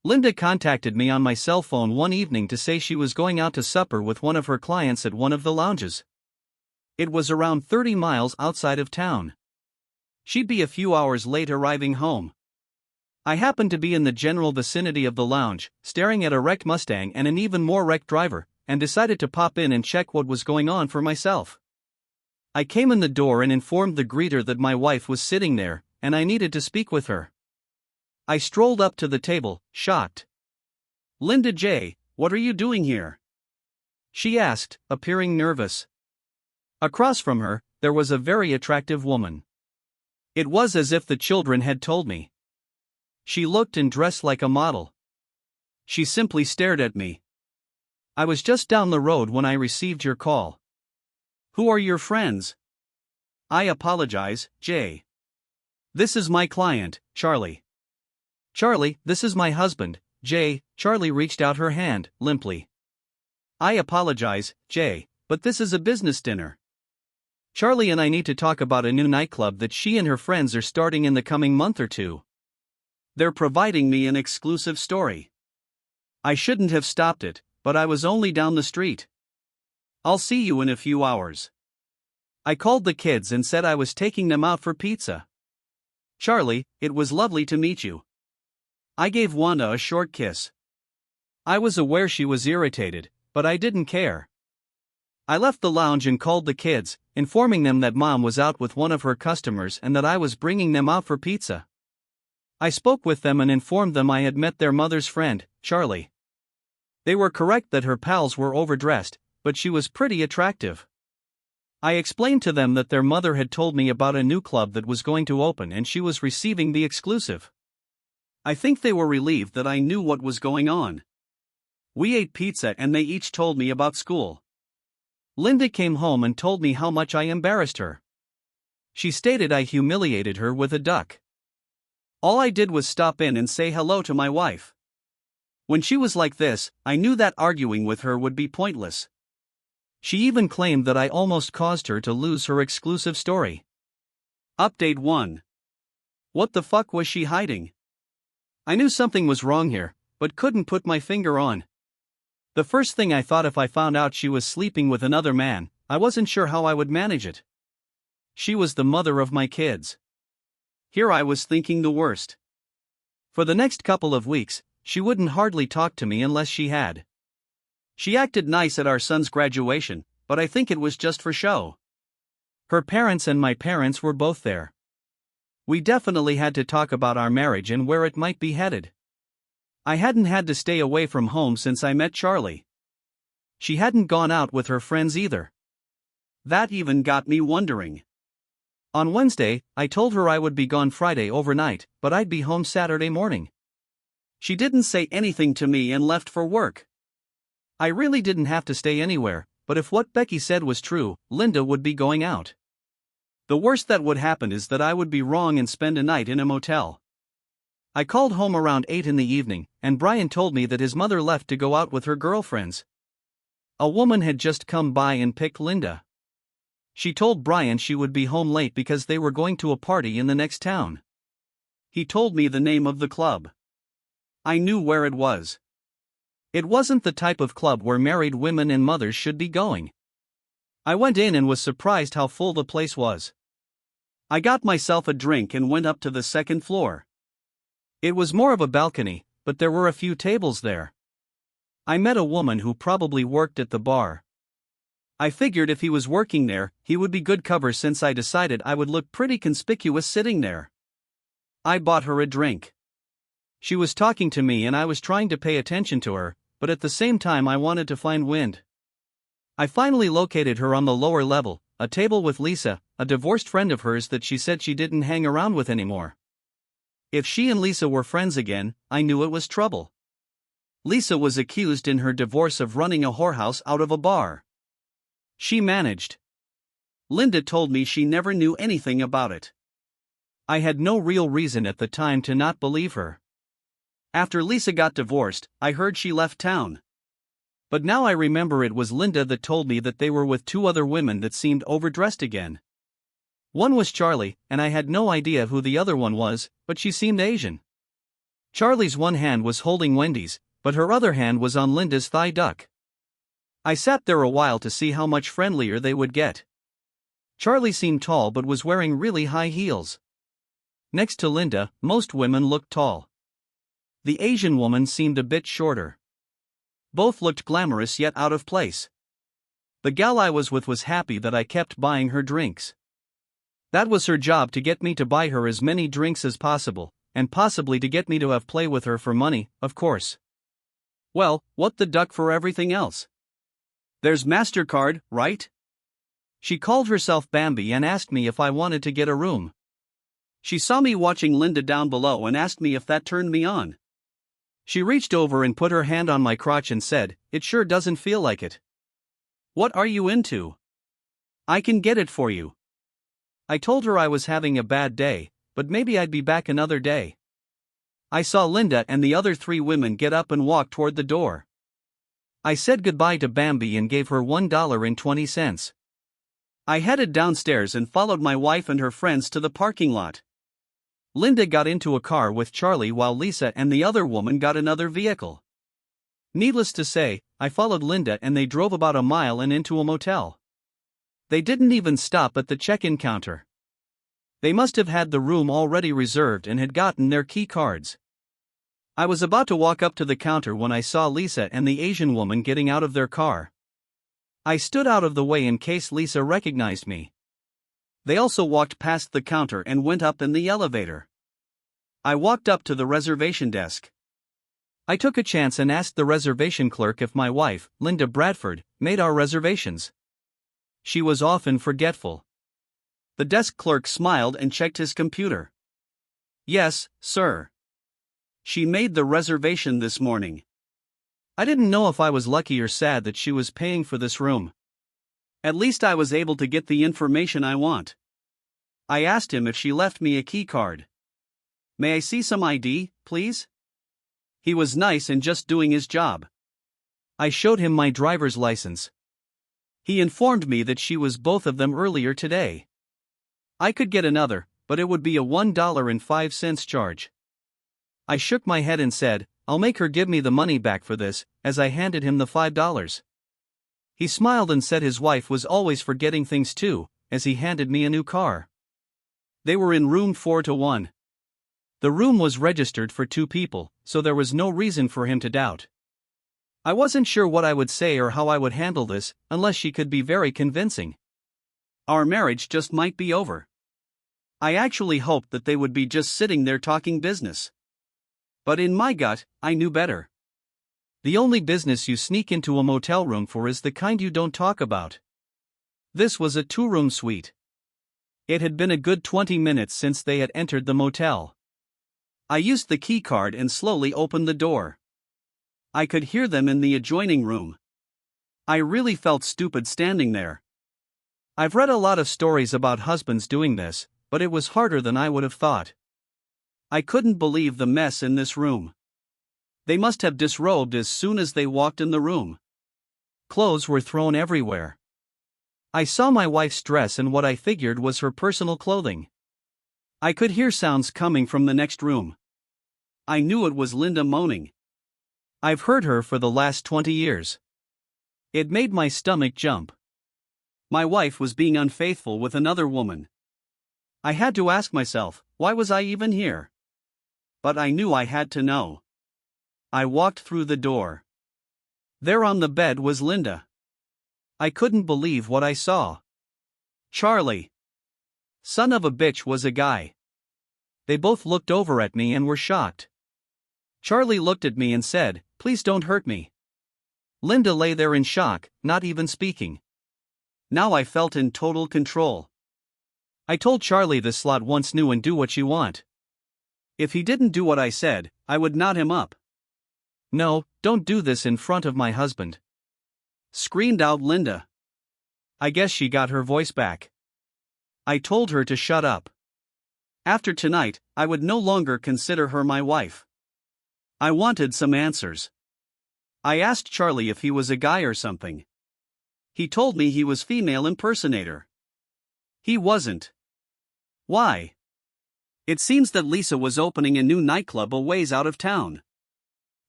Linda contacted me on my cell phone one evening to say she was going out to supper with one of her clients at one of the lounges. It was around 30 miles outside of town. She'd be a few hours late arriving home. I happened to be in the general vicinity of the lounge, staring at a wrecked Mustang and an even more wrecked driver, and decided to pop in and check what was going on for myself. I came in the door and informed the greeter that my wife was sitting there, and I needed to speak with her. I strolled up to the table, shocked. "Linda J., what are you doing here?" she asked, appearing nervous. Across from her, there was a very attractive woman. It was as if the children had told me. She looked and dressed like a model. She simply stared at me. "I was just down the road when I received your call." "Who are your friends?" "I apologize, Jay. This is my client, Charlie." "Charlie, this is my husband, Jay." Charlie reached out her hand, limply. "I apologize, Jay, but this is a business dinner. Charlie and I need to talk about a new nightclub that she and her friends are starting in the coming month or two. They're providing me an exclusive story. I shouldn't have stopped it, but I was only down the street. I'll see you in a few hours." I called the kids and said I was taking them out for pizza. "Charlie, it was lovely to meet you." I gave Wanda a short kiss. I was aware she was irritated, but I didn't care. I left the lounge and called the kids, informing them that Mom was out with one of her customers and that I was bringing them out for pizza. I spoke with them and informed them I had met their mother's friend, Charlie. They were correct that her pals were overdressed, but she was pretty attractive. I explained to them that their mother had told me about a new club that was going to open and she was receiving the exclusive. I think they were relieved that I knew what was going on. We ate pizza and they each told me about school. Linda came home and told me how much I embarrassed her. She stated I humiliated her with a duck. All I did was stop in and say hello to my wife. When she was like this, I knew that arguing with her would be pointless. She even claimed that I almost caused her to lose her exclusive story. Update 1. What the fuck was she hiding? I knew something was wrong here, but couldn't put my finger on. The first thing I thought, if I found out she was sleeping with another man, I wasn't sure how I would manage it. She was the mother of my kids. Here I was thinking the worst. For the next couple of weeks, she wouldn't hardly talk to me unless she had. She acted nice at our son's graduation, but I think it was just for show. Her parents and my parents were both there. We definitely had to talk about our marriage and where it might be headed. I hadn't had to stay away from home since I met Charlie. She hadn't gone out with her friends either. That even got me wondering. On Wednesday, I told her I would be gone Friday overnight, but I'd be home Saturday morning. She didn't say anything to me and left for work. I really didn't have to stay anywhere, but if what Becky said was true, Linda would be going out. The worst that would happen is that I would be wrong and spend a night in a motel. I called home around 8 in the evening, and Brian told me that his mother left to go out with her girlfriends. A woman had just come by and picked Linda. She told Brian she would be home late because they were going to a party in the next town. He told me the name of the club. I knew where it was. It wasn't the type of club where married women and mothers should be going. I went in and was surprised how full the place was. I got myself a drink and went up to the second floor. It was more of a balcony, but there were a few tables there. I met a woman who probably worked at the bar. I figured if he was working there, he would be good cover since I decided I would look pretty conspicuous sitting there. I bought her a drink. She was talking to me and I was trying to pay attention to her, but at the same time I wanted to find wind. I finally located her on the lower level, a table with Lisa, a divorced friend of hers that she said she didn't hang around with anymore. If she and Lisa were friends again, I knew it was trouble. Lisa was accused in her divorce of running a whorehouse out of a bar. She managed. Linda told me she never knew anything about it. I had no real reason at the time to not believe her. After Lisa got divorced, I heard she left town. But now I remember it was Linda that told me that they were with two other women that seemed overdressed again. One was Charlie, and I had no idea who the other one was, but she seemed Asian. Charlie's one hand was holding Wendy's, but her other hand was on Linda's thigh duck. I sat there a while to see how much friendlier they would get. Charlie seemed tall but was wearing really high heels. Next to Linda, most women looked tall. The Asian woman seemed a bit shorter. Both looked glamorous yet out of place. The gal I was with was happy that I kept buying her drinks. That was her job, to get me to buy her as many drinks as possible, and possibly to get me to have play with her for money, of course. Well, what the duck for everything else? There's MasterCard, right? She called herself Bambi and asked me if I wanted to get a room. She saw me watching Linda down below and asked me if that turned me on. She reached over and put her hand on my crotch and said, "It sure doesn't feel like it. What are you into? I can get it for you." I told her I was having a bad day, but maybe I'd be back another day. I saw Linda and the other three women get up and walk toward the door. I said goodbye to Bambi and gave her $1.20. I headed downstairs and followed my wife and her friends to the parking lot. Linda got into a car with Charlie while Lisa and the other woman got another vehicle. Needless to say, I followed Linda and they drove about a mile and into a motel. They didn't even stop at the check-in counter. They must have had the room already reserved and had gotten their key cards. I was about to walk up to the counter when I saw Lisa and the Asian woman getting out of their car. I stood out of the way in case Lisa recognized me. They also walked past the counter and went up in the elevator. I walked up to the reservation desk. I took a chance and asked the reservation clerk if my wife, Linda Bradford, made our reservations. She was often forgetful. The desk clerk smiled and checked his computer. "Yes, sir. She made the reservation this morning." I didn't know if I was lucky or sad that she was paying for this room. At least I was able to get the information I want. I asked him if she left me a key card. "May I see some ID, please?" He was nice and just doing his job. I showed him my driver's license. He informed me that she was both of them earlier today. I could get another, but it would be a $1.05 charge. I shook my head and said, "I'll make her give me the money back for this," as I handed him the $5. He smiled and said his wife was always forgetting things too, as he handed me a new car. They were in room 4-1. The room was registered for 2 people, so there was no reason for him to doubt. I wasn't sure what I would say or how I would handle this, unless she could be very convincing. Our marriage just might be over. I actually hoped that they would be just sitting there talking business. But in my gut, I knew better. The only business you sneak into a motel room for is the kind you don't talk about. This was a 2-room suite. It had been a good 20 minutes since they had entered the motel. I used the key card and slowly opened the door. I could hear them in the adjoining room. I really felt stupid standing there. I've read a lot of stories about husbands doing this, but it was harder than I would have thought. I couldn't believe the mess in this room. They must have disrobed as soon as they walked in the room. Clothes were thrown everywhere. I saw my wife's dress and what I figured was her personal clothing. I could hear sounds coming from the next room. I knew it was Linda moaning. I've heard her for the last 20 years. It made my stomach jump. My wife was being unfaithful with another woman. I had to ask myself, why was I even here? But I knew I had to know. I walked through the door. There on the bed was Linda. I couldn't believe what I saw. Charlie. Son of a bitch was a guy. They both looked over at me and were shocked. Charlie looked at me and said, "Please don't hurt me." Linda lay there in shock, not even speaking. Now I felt in total control. I told Charlie this slut once knew and do what you want. If he didn't do what I said, I would knot him up. "No, don't do this in front of my husband," screamed out Linda. I guess she got her voice back. I told her to shut up. After tonight, I would no longer consider her my wife. I wanted some answers. I asked Charlie if he was a guy or something. He told me he was female impersonator. He wasn't. Why? It seems that Lisa was opening a new nightclub a ways out of town.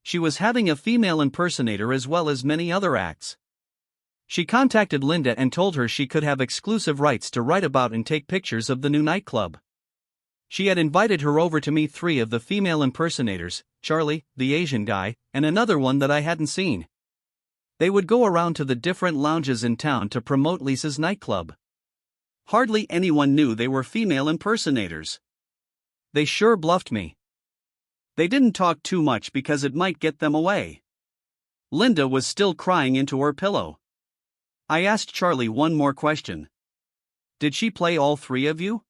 She was having a female impersonator as well as many other acts. She contacted Linda and told her she could have exclusive rights to write about and take pictures of the new nightclub. She had invited her over to meet 3 of the female impersonators, Charlie, the Asian guy, and another one that I hadn't seen. They would go around to the different lounges in town to promote Lisa's nightclub. Hardly anyone knew they were female impersonators. They sure bluffed me. They didn't talk too much because it might get them away. Linda was still crying into her pillow. I asked Charlie one more question. "Did she play all 3 of you?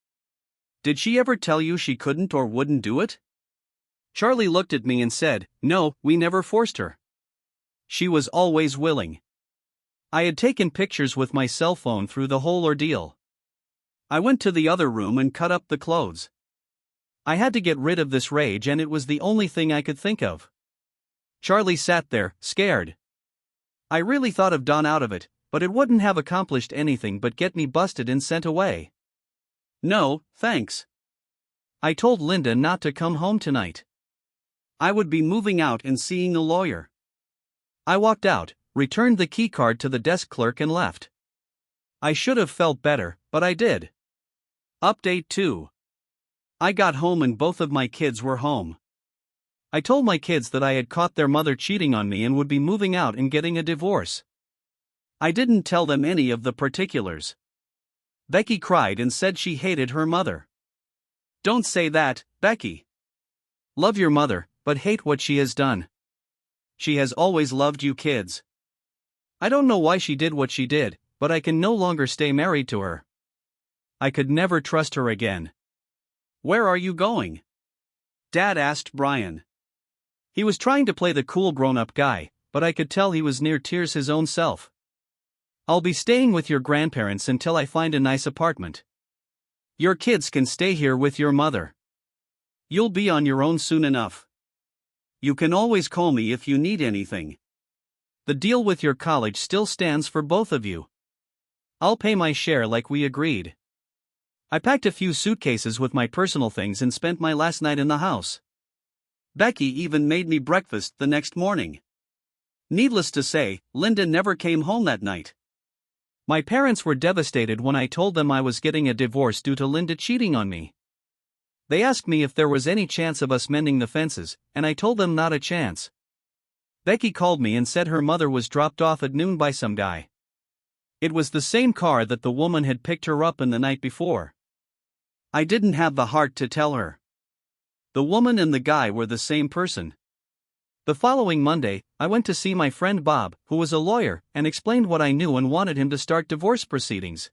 Did she ever tell you she couldn't or wouldn't do it?" Charlie looked at me and said, "No, we never forced her. She was always willing." I had taken pictures with my cell phone through the whole ordeal. I went to the other room and cut up the clothes. I had to get rid of this rage and it was the only thing I could think of. Charlie sat there, scared. I really thought of Dawn out of it, but it wouldn't have accomplished anything but get me busted and sent away. "No, thanks." I told Linda not to come home tonight. I would be moving out and seeing a lawyer. I walked out, returned the keycard to the desk clerk and left. I should have felt better, but I did. Update 2. I got home and both of my kids were home. I told my kids that I had caught their mother cheating on me and would be moving out and getting a divorce. I didn't tell them any of the particulars. Becky cried and said she hated her mother. "Don't say that, Becky. Love your mother, but hate what she has done. She has always loved you kids. I don't know why she did what she did, but I can no longer stay married to her. I could never trust her again." "Where are you going?" Dad asked Brian. He was trying to play the cool grown-up guy, but I could tell he was near tears his own self. "I'll be staying with your grandparents until I find a nice apartment. Your kids can stay here with your mother. You'll be on your own soon enough. You can always call me if you need anything. The deal with your college still stands for both of you. I'll pay my share like we agreed." I packed a few suitcases with my personal things and spent my last night in the house. Becky even made me breakfast the next morning. Needless to say, Linda never came home that night. My parents were devastated when I told them I was getting a divorce due to Linda cheating on me. They asked me if there was any chance of us mending the fences, and I told them not a chance. Becky called me and said her mother was dropped off at noon by some guy. It was the same car that the woman had picked her up in the night before. I didn't have the heart to tell her. The woman and the guy were the same person. The following Monday, I went to see my friend Bob, who was a lawyer, and explained what I knew and wanted him to start divorce proceedings.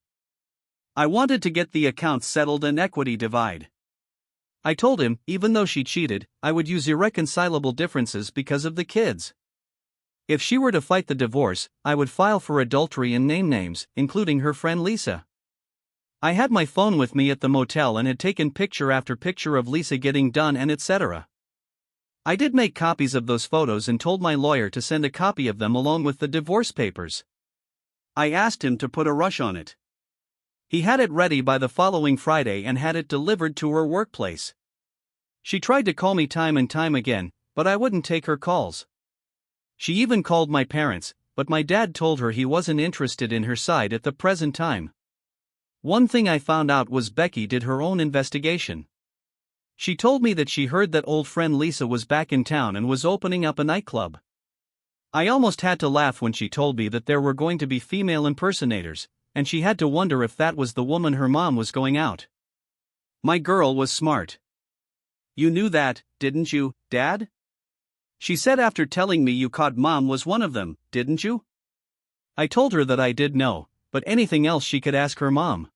I wanted to get the accounts settled and equity divide. I told him, even though she cheated, I would use irreconcilable differences because of the kids. If she were to fight the divorce, I would file for adultery and name names, including her friend Lisa. I had my phone with me at the motel and had taken picture after picture of Lisa getting done and etc. I did make copies of those photos and told my lawyer to send a copy of them along with the divorce papers. I asked him to put a rush on it. He had it ready by the following Friday and had it delivered to her workplace. She tried to call me time and time again, but I wouldn't take her calls. She even called my parents, but my dad told her he wasn't interested in her side at the present time. One thing I found out was Becky did her own investigation. She told me that she heard that old friend Lisa was back in town and was opening up a nightclub. I almost had to laugh when she told me that there were going to be female impersonators, and she had to wonder if that was the woman her mom was going out. My girl was smart. You knew that, didn't you, Dad? She said after telling me you caught Mom was one of them, didn't you? I told her that I did know, but anything else she could ask her mom.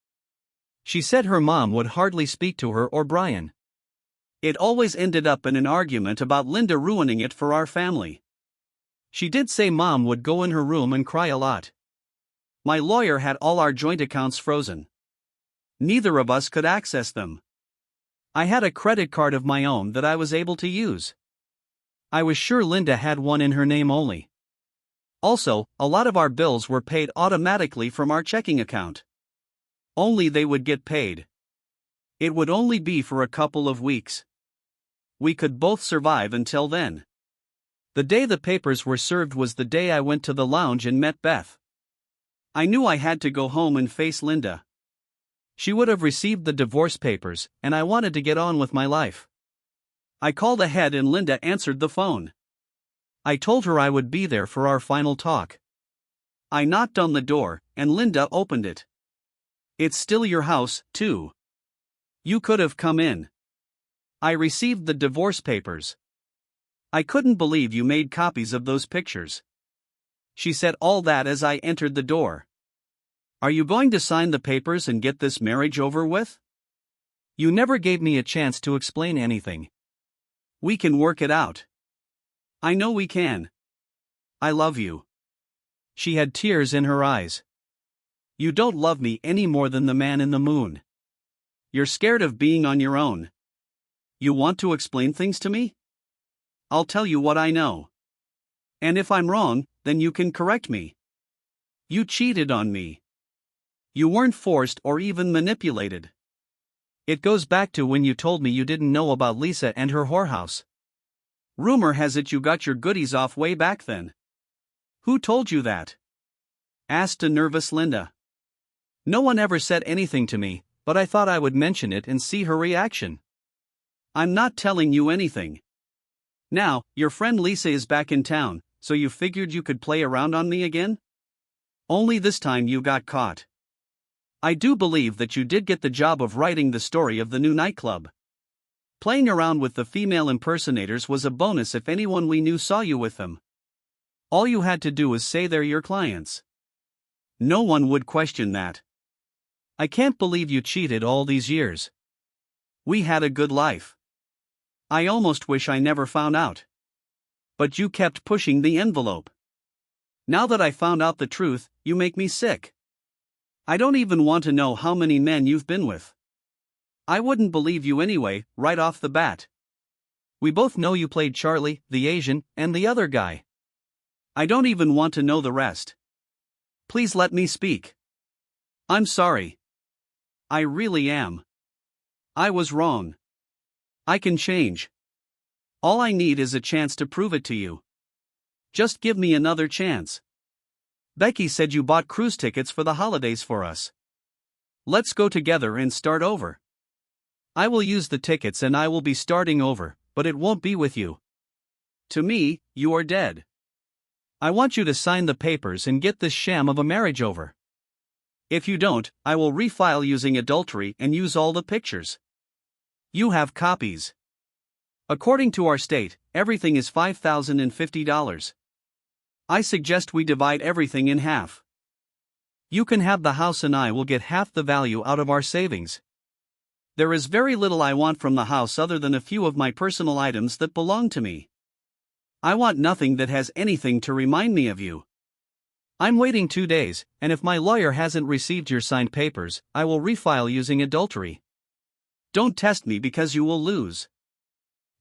She said her mom would hardly speak to her or Brian. It always ended up in an argument about Linda ruining it for our family. She did say Mom would go in her room and cry a lot. My lawyer had all our joint accounts frozen. Neither of us could access them. I had a credit card of my own that I was able to use. I was sure Linda had one in her name only. Also, a lot of our bills were paid automatically from our checking account. Only they would get paid. It would only be for a couple of weeks. We could both survive until then. The day the papers were served was the day I went to the lounge and met Beth. I knew I had to go home and face Linda. She would have received the divorce papers, and I wanted to get on with my life. I called ahead and Linda answered the phone. I told her I would be there for our final talk. I knocked on the door, and Linda opened it. It's still your house, too. You could have come in. I received the divorce papers. I couldn't believe you made copies of those pictures. She said all that as I entered the door. Are you going to sign the papers and get this marriage over with? You never gave me a chance to explain anything. We can work it out. I know we can. I love you. She had tears in her eyes. You don't love me any more than the man in the moon. You're scared of being on your own. You want to explain things to me? I'll tell you what I know. And if I'm wrong, then you can correct me. You cheated on me. You weren't forced or even manipulated. It goes back to when you told me you didn't know about Lisa and her whorehouse. Rumor has it you got your goodies off way back then. Who told you that? Asked a nervous Linda. No one ever said anything to me, but I thought I would mention it and see her reaction. I'm not telling you anything. Now, your friend Lisa is back in town, so you figured you could play around on me again? Only this time you got caught. I do believe that you did get the job of writing the story of the new nightclub. Playing around with the female impersonators was a bonus if anyone we knew saw you with them. All you had to do was say they're your clients. No one would question that. I can't believe you cheated all these years. We had a good life. I almost wish I never found out. But you kept pushing the envelope. Now that I found out the truth, you make me sick. I don't even want to know how many men you've been with. I wouldn't believe you anyway, right off the bat. We both know you played Charlie, the Asian, and the other guy. I don't even want to know the rest. Please let me speak. I'm sorry. I really am. I was wrong. I can change. All I need is a chance to prove it to you. Just give me another chance. Becky said you bought cruise tickets for the holidays for us. Let's go together and start over. I will use the tickets and I will be starting over, but it won't be with you. To me, you are dead. I want you to sign the papers and get this sham of a marriage over. If you don't, I will refile using adultery and use all the pictures. You have copies. According to our state, everything is $5,050. I suggest we divide everything in half. You can have the house and I will get half the value out of our savings. There is very little I want from the house other than a few of my personal items that belong to me. I want nothing that has anything to remind me of you. I'm waiting 2 days, and if my lawyer hasn't received your signed papers, I will refile using adultery. Don't test me because you will lose.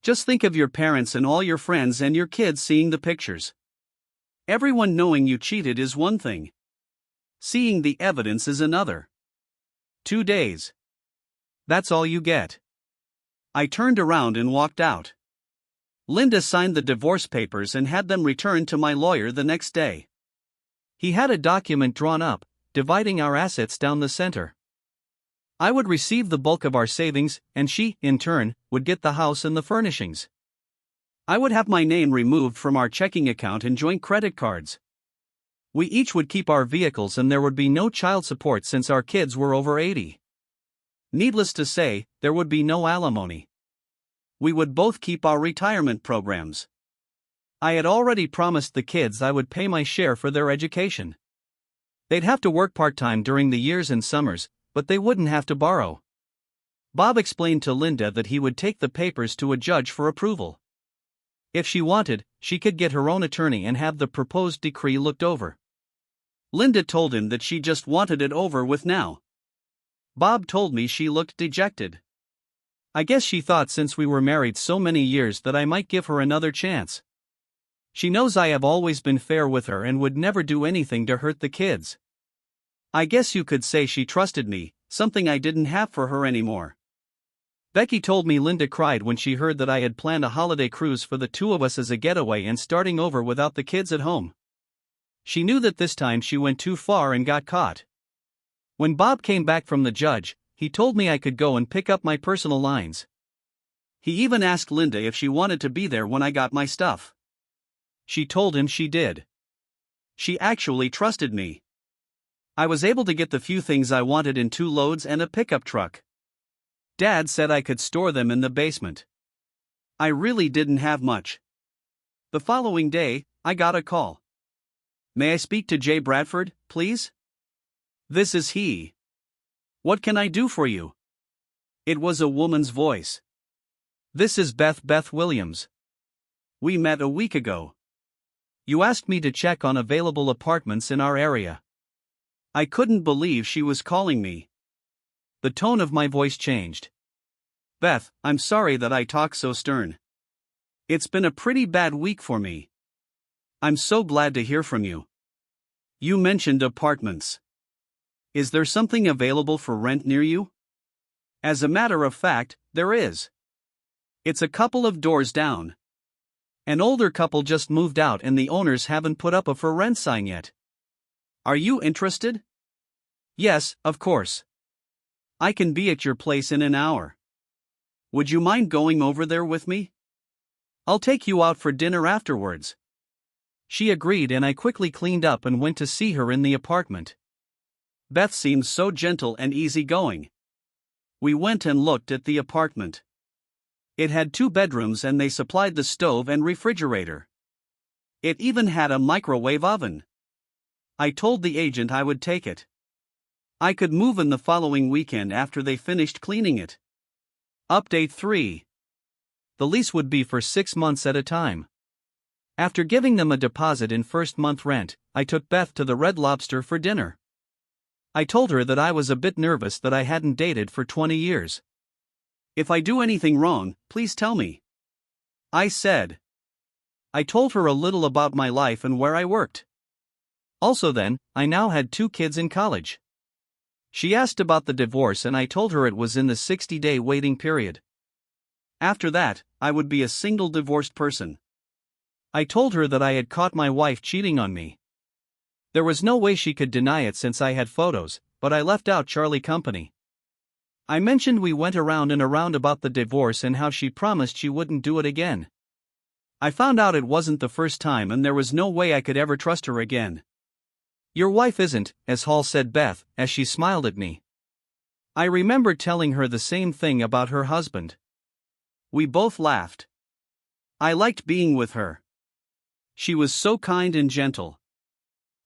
Just think of your parents and all your friends and your kids seeing the pictures. Everyone knowing you cheated is one thing. Seeing the evidence is another. 2 days. That's all you get. I turned around and walked out. Linda signed the divorce papers and had them returned to my lawyer the next day. He had a document drawn up, dividing our assets down the center. I would receive the bulk of our savings, and she, in turn, would get the house and the furnishings. I would have my name removed from our checking account and joint credit cards. We each would keep our vehicles and there would be no child support since our kids were over 80. Needless to say, there would be no alimony. We would both keep our retirement programs. I had already promised the kids I would pay my share for their education. They'd have to work part-time during the years and summers, but they wouldn't have to borrow. Bob explained to Linda that he would take the papers to a judge for approval. If she wanted, she could get her own attorney and have the proposed decree looked over. Linda told him that she just wanted it over with now. Bob told me she looked dejected. I guess she thought since we were married so many years that I might give her another chance. She knows I have always been fair with her and would never do anything to hurt the kids. I guess you could say she trusted me, something I didn't have for her anymore. Becky told me Linda cried when she heard that I had planned a holiday cruise for the two of us as a getaway and starting over without the kids at home. She knew that this time she went too far and got caught. When Bob came back from the judge, he told me I could go and pick up my personal lines. He even asked Linda if she wanted to be there when I got my stuff. She told him she did. She actually trusted me. I was able to get the few things I wanted in 2 loads and a pickup truck. Dad said I could store them in the basement. I really didn't have much. The following day, I got a call. "May I speak to Jay Bradford, please?" "This is he." "What can I do for you?" It was a woman's voice. "This is Beth Williams. We met a week ago. You asked me to check on available apartments in our area." I couldn't believe she was calling me. The tone of my voice changed. "Beth, I'm sorry that I talk so stern. It's been a pretty bad week for me. I'm so glad to hear from you. You mentioned apartments. Is there something available for rent near you?" As a matter of fact, there is. It's a couple of doors down. An older couple just moved out and the owners haven't put up a for rent sign yet. Are you interested? Yes, of course. I can be at your place in an hour. Would you mind going over there with me? I'll take you out for dinner afterwards. She agreed and I quickly cleaned up and went to see her in the apartment. Beth seemed so gentle and easygoing. We went and looked at the apartment. It had 2 bedrooms and they supplied the stove and refrigerator. It even had a microwave oven. I told the agent I would take it. I could move in the following weekend after they finished cleaning it. Update 3. The lease would be for 6 months at a time. After giving them a deposit in first month rent, I took Beth to the Red Lobster for dinner. I told her that I was a bit nervous that I hadn't dated for 20 years. "If I do anything wrong, please tell me," I said. I told her a little about my life and where I worked. Also then, I now had 2 kids in college. She asked about the divorce and I told her it was in the 60-day waiting period. After that, I would be a single divorced person. I told her that I had caught my wife cheating on me. There was no way she could deny it since I had photos, but I left out Charlie Company. I mentioned we went around and around about the divorce and how she promised she wouldn't do it again. I found out it wasn't the first time and there was no way I could ever trust her again. "Your wife isn't," as Hall said Beth, as she smiled at me. I remember telling her the same thing about her husband. We both laughed. I liked being with her. She was so kind and gentle.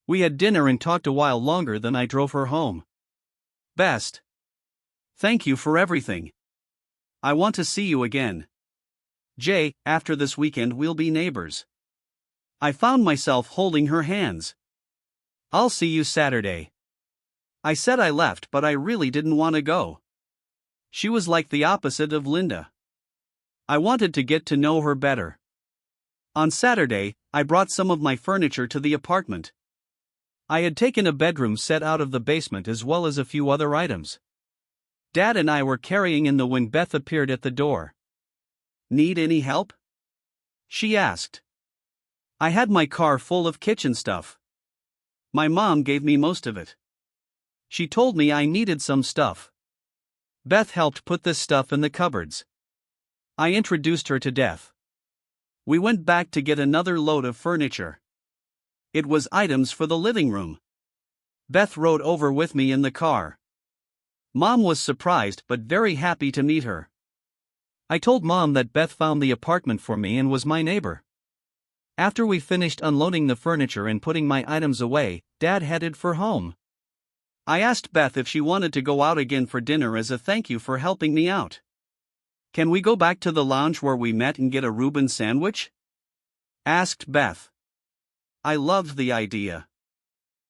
We had dinner and talked a while longer than I drove her home. "Best. Thank you for everything. I want to see you again. Jay, after this weekend we'll be neighbors." I found myself holding her hands. "I'll see you Saturday." I said I left but I really didn't want to go. She was like the opposite of Linda. I wanted to get to know her better. On Saturday, I brought some of my furniture to the apartment. I had taken a bedroom set out of the basement as well as a few other items. Dad and I were carrying in when Beth appeared at the door. "Need any help?" she asked. I had my car full of kitchen stuff. My mom gave me most of it. She told me I needed some stuff. Beth helped put this stuff in the cupboards. I introduced her to Beth. We went back to get another load of furniture. It was items for the living room. Beth rode over with me in the car. Mom was surprised but very happy to meet her. I told Mom that Beth found the apartment for me and was my neighbor. After we finished unloading the furniture and putting my items away, Dad headed for home. I asked Beth if she wanted to go out again for dinner as a thank you for helping me out. "Can we go back to the lounge where we met and get a Reuben sandwich?" asked Beth. I loved the idea.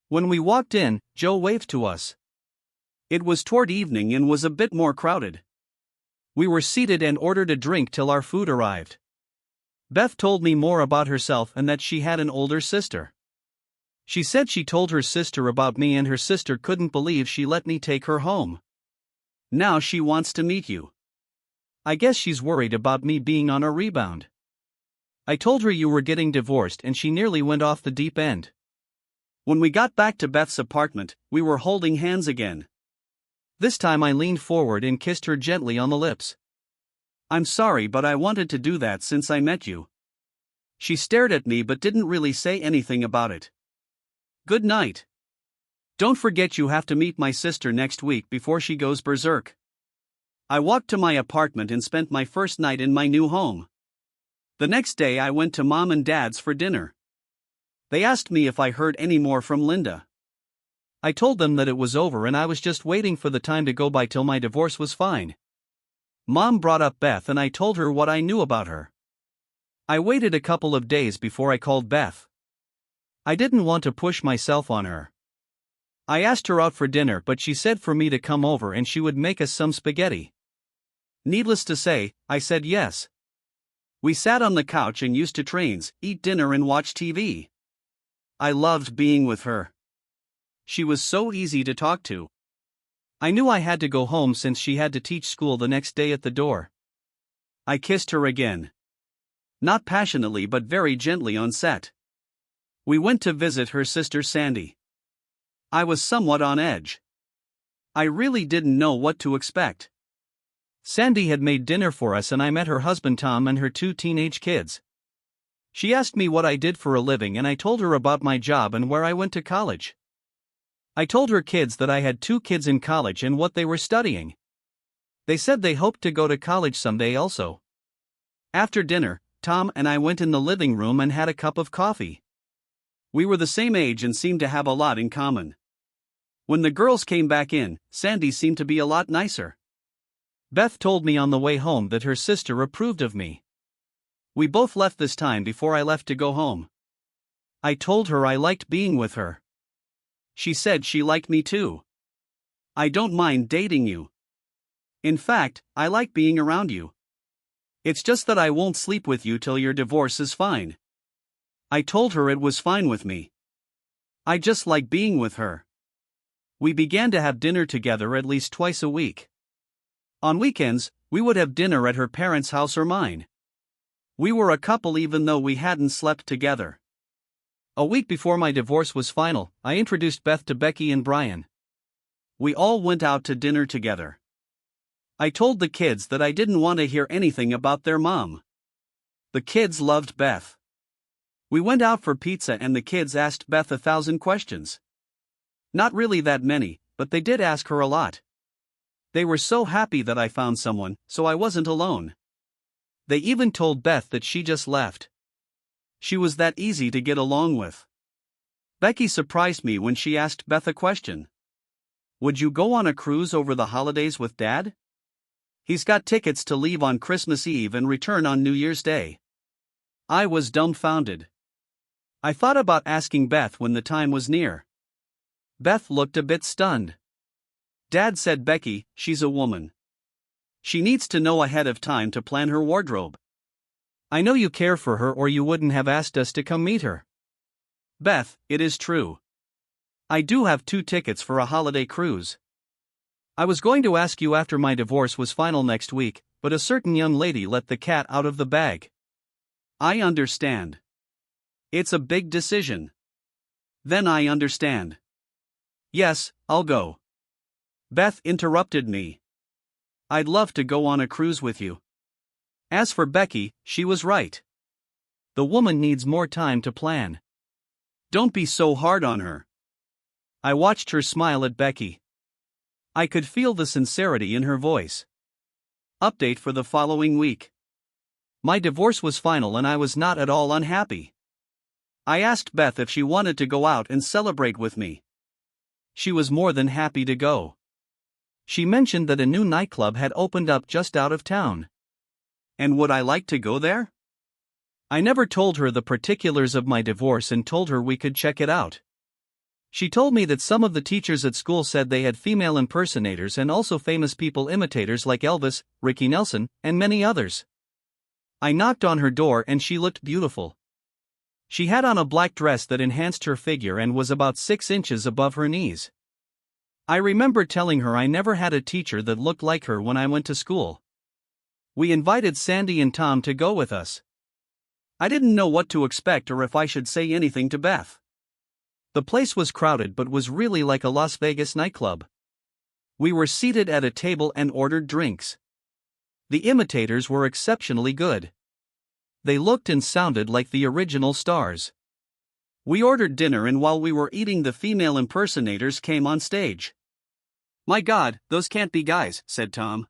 When we walked in, Joe waved to us. It was toward evening and was a bit more crowded. We were seated and ordered a drink till our food arrived. Beth told me more about herself and that she had an older sister. She said she told her sister about me and her sister couldn't believe she let me take her home. Now she wants to meet you. I guess she's worried about me being on a rebound. I told her you were getting divorced and she nearly went off the deep end. When we got back to Beth's apartment, we were holding hands again. This time I leaned forward and kissed her gently on the lips. "I'm sorry, but I wanted to do that since I met you." She stared at me but didn't really say anything about it. "Good night. Don't forget you have to meet my sister next week before she goes berserk." I walked to my apartment and spent my first night in my new home. The next day I went to Mom and Dad's for dinner. They asked me if I heard any more from Linda. I told them that it was over and I was just waiting for the time to go by till my divorce was fine. Mom brought up Beth and I told her what I knew about her. I waited a couple of days before I called Beth. I didn't want to push myself on her. I asked her out for dinner but she said for me to come over and she would make us some spaghetti. Needless to say, I said yes. We sat on the couch and used to trains, eat dinner and watch TV. I loved being with her. She was so easy to talk to. I knew I had to go home since she had to teach school the next day at the door. I kissed her again. Not passionately but very gently on set. We went to visit her sister Sandy. I was somewhat on edge. I really didn't know what to expect. Sandy had made dinner for us and I met her husband Tom and her 2 teenage kids. She asked me what I did for a living and I told her about my job and where I went to college. I told her kids that I had 2 kids in college and what they were studying. They said they hoped to go to college someday also. After dinner, Tom and I went in the living room and had a cup of coffee. We were the same age and seemed to have a lot in common. When the girls came back in, Sandy seemed to be a lot nicer. Beth told me on the way home that her sister approved of me. We both left this time before I left to go home. I told her I liked being with her. She said she liked me too. "I don't mind dating you. In fact, I like being around you. It's just that I won't sleep with you till your divorce is fine." I told her it was fine with me. I just like being with her. We began to have dinner together at least twice a week. On weekends, we would have dinner at her parents' house or mine. We were a couple even though we hadn't slept together. A week before my divorce was final, I introduced Beth to Becky and Brian. We all went out to dinner together. I told the kids that I didn't want to hear anything about their mom. The kids loved Beth. We went out for pizza and the kids asked Beth 1,000 questions. Not really that many, but they did ask her a lot. They were so happy that I found someone, so I wasn't alone. They even told Beth that she just left. She was that easy to get along with. Becky surprised me when she asked Beth a question. "Would you go on a cruise over the holidays with Dad? He's got tickets to leave on Christmas Eve and return on New Year's Day." I was dumbfounded. I thought about asking Beth when the time was near. Beth looked a bit stunned. Dad said, "Becky, she's a woman. She needs to know ahead of time to plan her wardrobe. I know you care for her or you wouldn't have asked us to come meet her." Beth, it is true. I do have 2 tickets for a holiday cruise. I was going to ask you after my divorce was final next week, but a certain young lady let the cat out of the bag. I understand. It's a big decision. Then I understand. Yes, I'll go. Beth interrupted me. I'd love to go on a cruise with you. As for Becky, she was right. The woman needs more time to plan. Don't be so hard on her. I watched her smile at Becky. I could feel the sincerity in her voice. Update for the following week. My divorce was final and I was not at all unhappy. I asked Beth if she wanted to go out and celebrate with me. She was more than happy to go. She mentioned that a new nightclub had opened up just out of town. And would I like to go there? I never told her the particulars of my divorce and told her we could check it out. She told me that some of the teachers at school said they had female impersonators and also famous people imitators like Elvis, Ricky Nelson, and many others. I knocked on her door and she looked beautiful. She had on a black dress that enhanced her figure and was about 6 inches above her knees. I remember telling her I never had a teacher that looked like her when I went to school. We invited Sandy and Tom to go with us. I didn't know what to expect or if I should say anything to Beth. The place was crowded but was really like a Las Vegas nightclub. We were seated at a table and ordered drinks. The imitators were exceptionally good. They looked and sounded like the original stars. We ordered dinner and while we were eating the female impersonators came on stage. My God, those can't be guys, said Tom.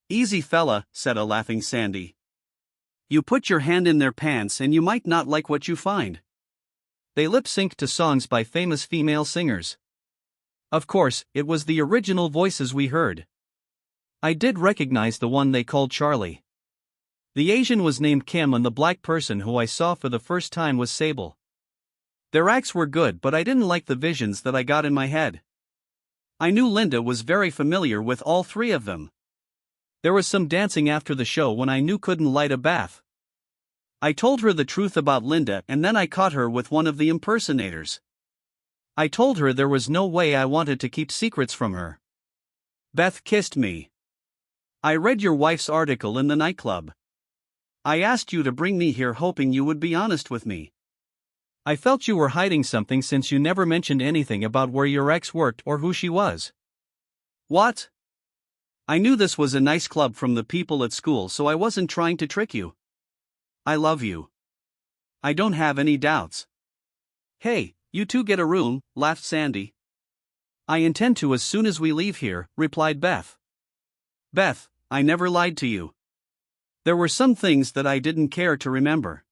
Easy fella, said a laughing Sandy. You put your hand in their pants and you might not like what you find. They lip-synced to songs by famous female singers. Of course, it was the original voices we heard. I did recognize the one they called Charlie. The Asian was named Kim and the black person who I saw for the first time was Sable. Their acts were good but I didn't like the visions that I got in my head. I knew Linda was very familiar with all 3 of them. There was some dancing after the show when I knew couldn't light a bath. I told her the truth about Linda and then I caught her with one of the impersonators. I told her there was no way I wanted to keep secrets from her. Beth kissed me. I read your wife's article in the nightclub. I asked you to bring me here hoping you would be honest with me. I felt you were hiding something since you never mentioned anything about where your ex worked or who she was. What? I knew this was a nice club from the people at school so I wasn't trying to trick you. I love you. I don't have any doubts. Hey, you two get a room, laughed Sandy. I intend to as soon as we leave here, replied Beth. Beth, I never lied to you. There were some things that I didn't care to remember.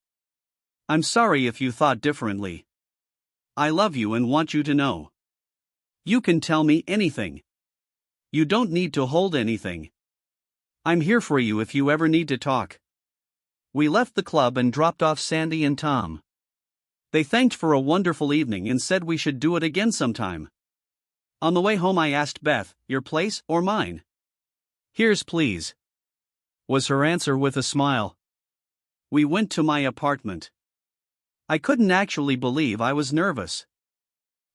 I'm sorry if you thought differently. I love you and want you to know. You can tell me anything. You don't need to hold anything. I'm here for you if you ever need to talk. We left the club and dropped off Sandy and Tom. They thanked for a wonderful evening and said we should do it again sometime. On the way home I asked Beth, your place or mine? Here's please, was her answer with a smile. We went to my apartment. I couldn't actually believe I was nervous.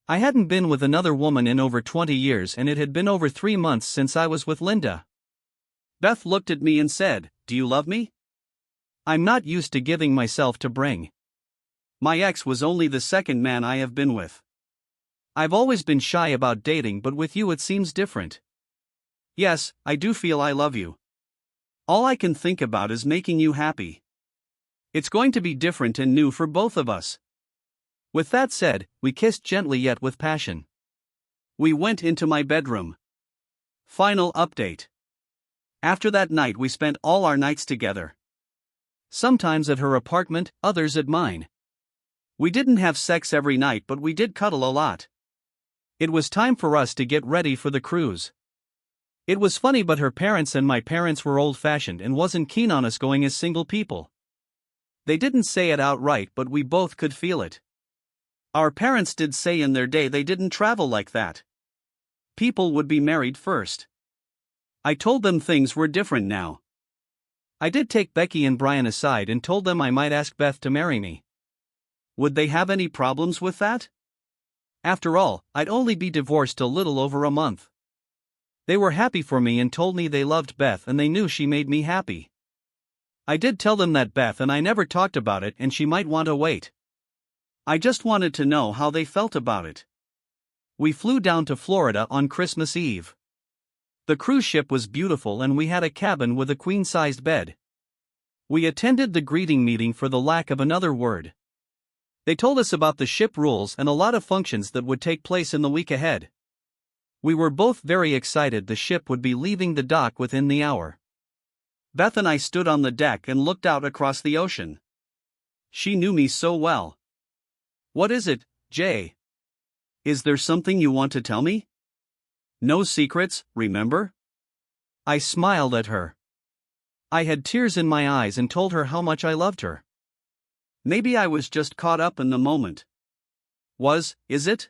I hadn't been with another woman in over 20 years and it had been over 3 months since I was with Linda. Beth looked at me and said, do you love me? I'm not used to giving myself to bring. My ex was only the second man I have been with. I've always been shy about dating but with you it seems different. Yes, I do feel I love you. All I can think about is making you happy. It's going to be different and new for both of us. With that said, we kissed gently yet with passion. We went into my bedroom. Final update. After that night we spent all our nights together. Sometimes at her apartment, others at mine. We didn't have sex every night but we did cuddle a lot. It was time for us to get ready for the cruise. It was funny but her parents and my parents were old-fashioned and wasn't keen on us going as single people. They didn't say it outright but we both could feel it. Our parents did say in their day they didn't travel like that. People would be married first. I told them things were different now. I did take Becky and Brian aside and told them I might ask Beth to marry me. Would they have any problems with that? After all, I'd only be divorced a little over a month. They were happy for me and told me they loved Beth and they knew she made me happy. I did tell them that Beth and I never talked about it and she might want to wait. I just wanted to know how they felt about it. We flew down to Florida on Christmas Eve. The cruise ship was beautiful and we had a cabin with a queen-sized bed. We attended the greeting meeting for the lack of another word. They told us about the ship rules and a lot of functions that would take place in the week ahead. We were both very excited the ship would be leaving the dock within the hour. Beth and I stood on the deck and looked out across the ocean. She knew me so well. "What is it, Jay? Is there something you want to tell me? No secrets, remember?" I smiled at her. I had tears in my eyes and told her how much I loved her. Maybe I was just caught up in the moment. Is it?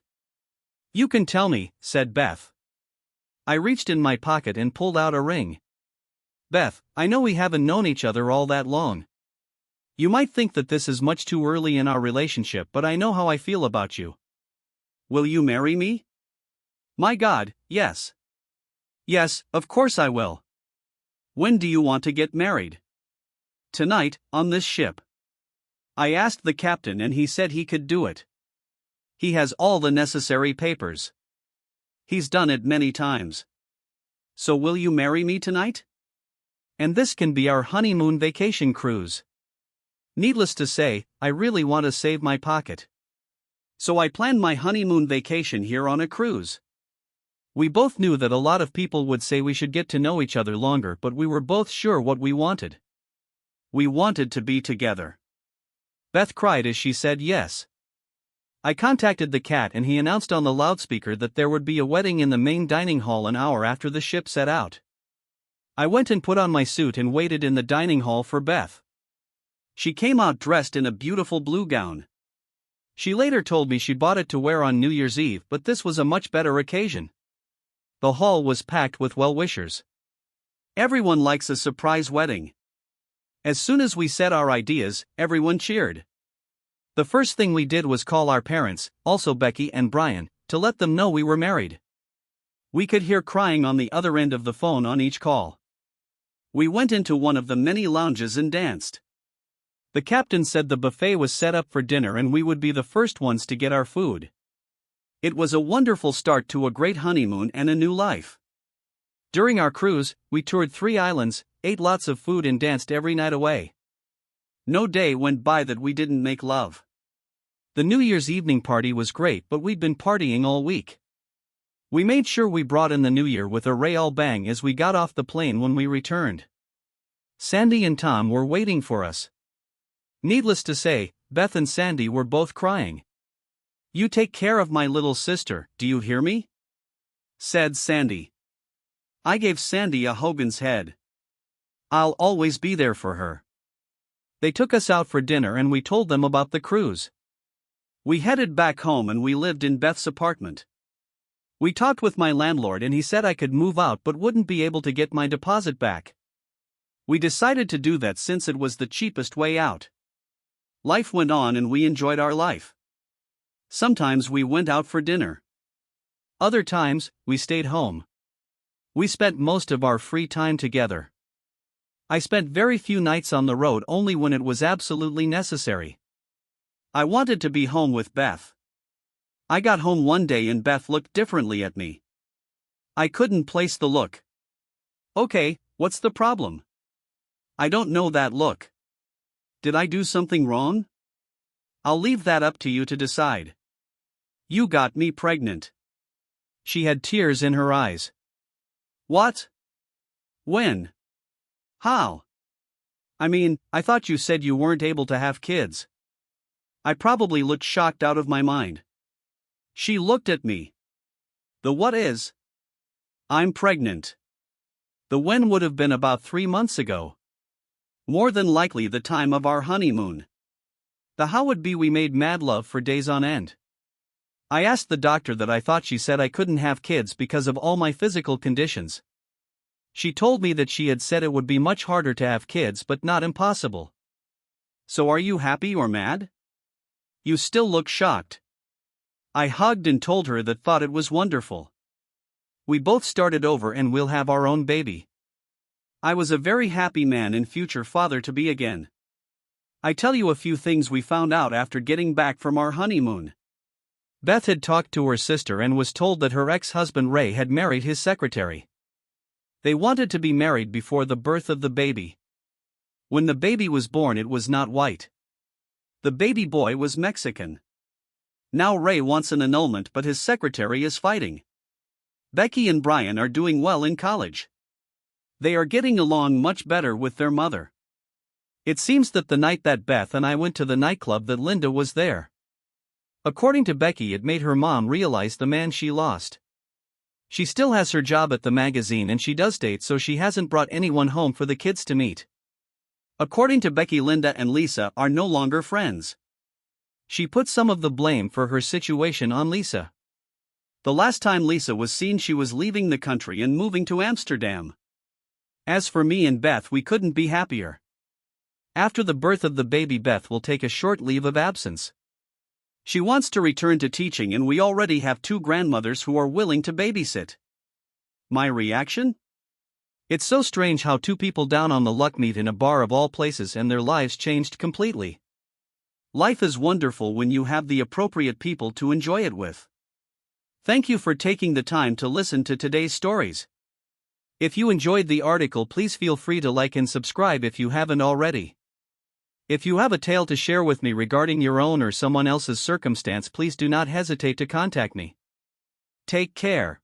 "You can tell me," said Beth. I reached in my pocket and pulled out a ring. "Beth, I know we haven't known each other all that long. You might think that this is much too early in our relationship, but I know how I feel about you. Will you marry me?" "My God, yes. Yes, of course I will." "When do you want to get married?" "Tonight, on this ship." I asked the captain and he said he could do it. He has all the necessary papers. He's done it many times. "So will you marry me tonight? And this can be our honeymoon vacation cruise." Needless to say, I really want to save my pocket. So I planned my honeymoon vacation here on a cruise. We both knew that a lot of people would say we should get to know each other longer, but we were both sure what we wanted. We wanted to be together. Beth cried as she said yes. I contacted the cat and he announced on the loudspeaker that there would be a wedding in the main dining hall an hour after the ship set out. I went and put on my suit and waited in the dining hall for Beth. She came out dressed in a beautiful blue gown. She later told me she bought it to wear on New Year's Eve, but this was a much better occasion. The hall was packed with well-wishers. Everyone likes a surprise wedding. As soon as we said our ideas, everyone cheered. The first thing we did was call our parents, also Becky and Brian, to let them know we were married. We could hear crying on the other end of the phone on each call. We went into one of the many lounges and danced. The captain said the buffet was set up for dinner and we would be the first ones to get our food. It was a wonderful start to a great honeymoon and a new life. During our cruise, we toured 3 islands, ate lots of food and danced every night away. No day went by that we didn't make love. The New Year's evening party was great, but we'd been partying all week. We made sure we brought in the new year with a real bang as we got off the plane when we returned. Sandy and Tom were waiting for us. Needless to say, Beth and Sandy were both crying. "You take care of my little sister, do you hear me?" said Sandy. I gave Sandy a Hogan's head. I'll always be there for her. They took us out for dinner and we told them about the cruise. We headed back home and we lived in Beth's apartment. We talked with my landlord and he said I could move out but wouldn't be able to get my deposit back. We decided to do that since it was the cheapest way out. Life went on and we enjoyed our life. Sometimes we went out for dinner. Other times, we stayed home. We spent most of our free time together. I spent very few nights on the road, only when it was absolutely necessary. I wanted to be home with Beth. I got home one day and Beth looked differently at me. I couldn't place the look. "Okay, what's the problem?" "I don't know that look. Did I do something wrong?" "I'll leave that up to you to decide." "You got me pregnant." She had tears in her eyes. "What? When? How? I mean, I thought you said you weren't able to have kids." I probably looked shocked out of my mind. She looked at me. "The what is?" "I'm pregnant." The when would have been about 3 months ago. More than likely the time of our honeymoon. The how would be we made mad love for days on end. I asked the doctor that I thought she said I couldn't have kids because of all my physical conditions. She told me that she had said it would be much harder to have kids but not impossible. "So are you happy or mad? You still look shocked." I hugged and told her that thought it was wonderful. We both started over and we'll have our own baby. I was a very happy man and future father-to-be again. I tell you a few things we found out after getting back from our honeymoon. Beth had talked to her sister and was told that her ex-husband Ray had married his secretary. They wanted to be married before the birth of the baby. When the baby was born, it was not white. The baby boy was Mexican. Now Ray wants an annulment, but his secretary is fighting. Becky and Brian are doing well in college. They are getting along much better with their mother. It seems that the night that Beth and I went to the nightclub that Linda was there. According to Becky, it made her mom realize the man she lost. She still has her job at the magazine and she does date, so she hasn't brought anyone home for the kids to meet. According to Becky, Linda and Lisa are no longer friends. She put some of the blame for her situation on Lisa. The last time Lisa was seen, she was leaving the country and moving to Amsterdam. As for me and Beth, we couldn't be happier. After the birth of the baby, Beth will take a short leave of absence. She wants to return to teaching, and we already have 2 grandmothers who are willing to babysit. My reaction? It's so strange how 2 people down on the luck meet in a bar of all places and their lives changed completely. Life is wonderful when you have the appropriate people to enjoy it with. Thank you for taking the time to listen to today's stories. If you enjoyed the article, please feel free to like and subscribe if you haven't already. If you have a tale to share with me regarding your own or someone else's circumstance, please do not hesitate to contact me. Take care.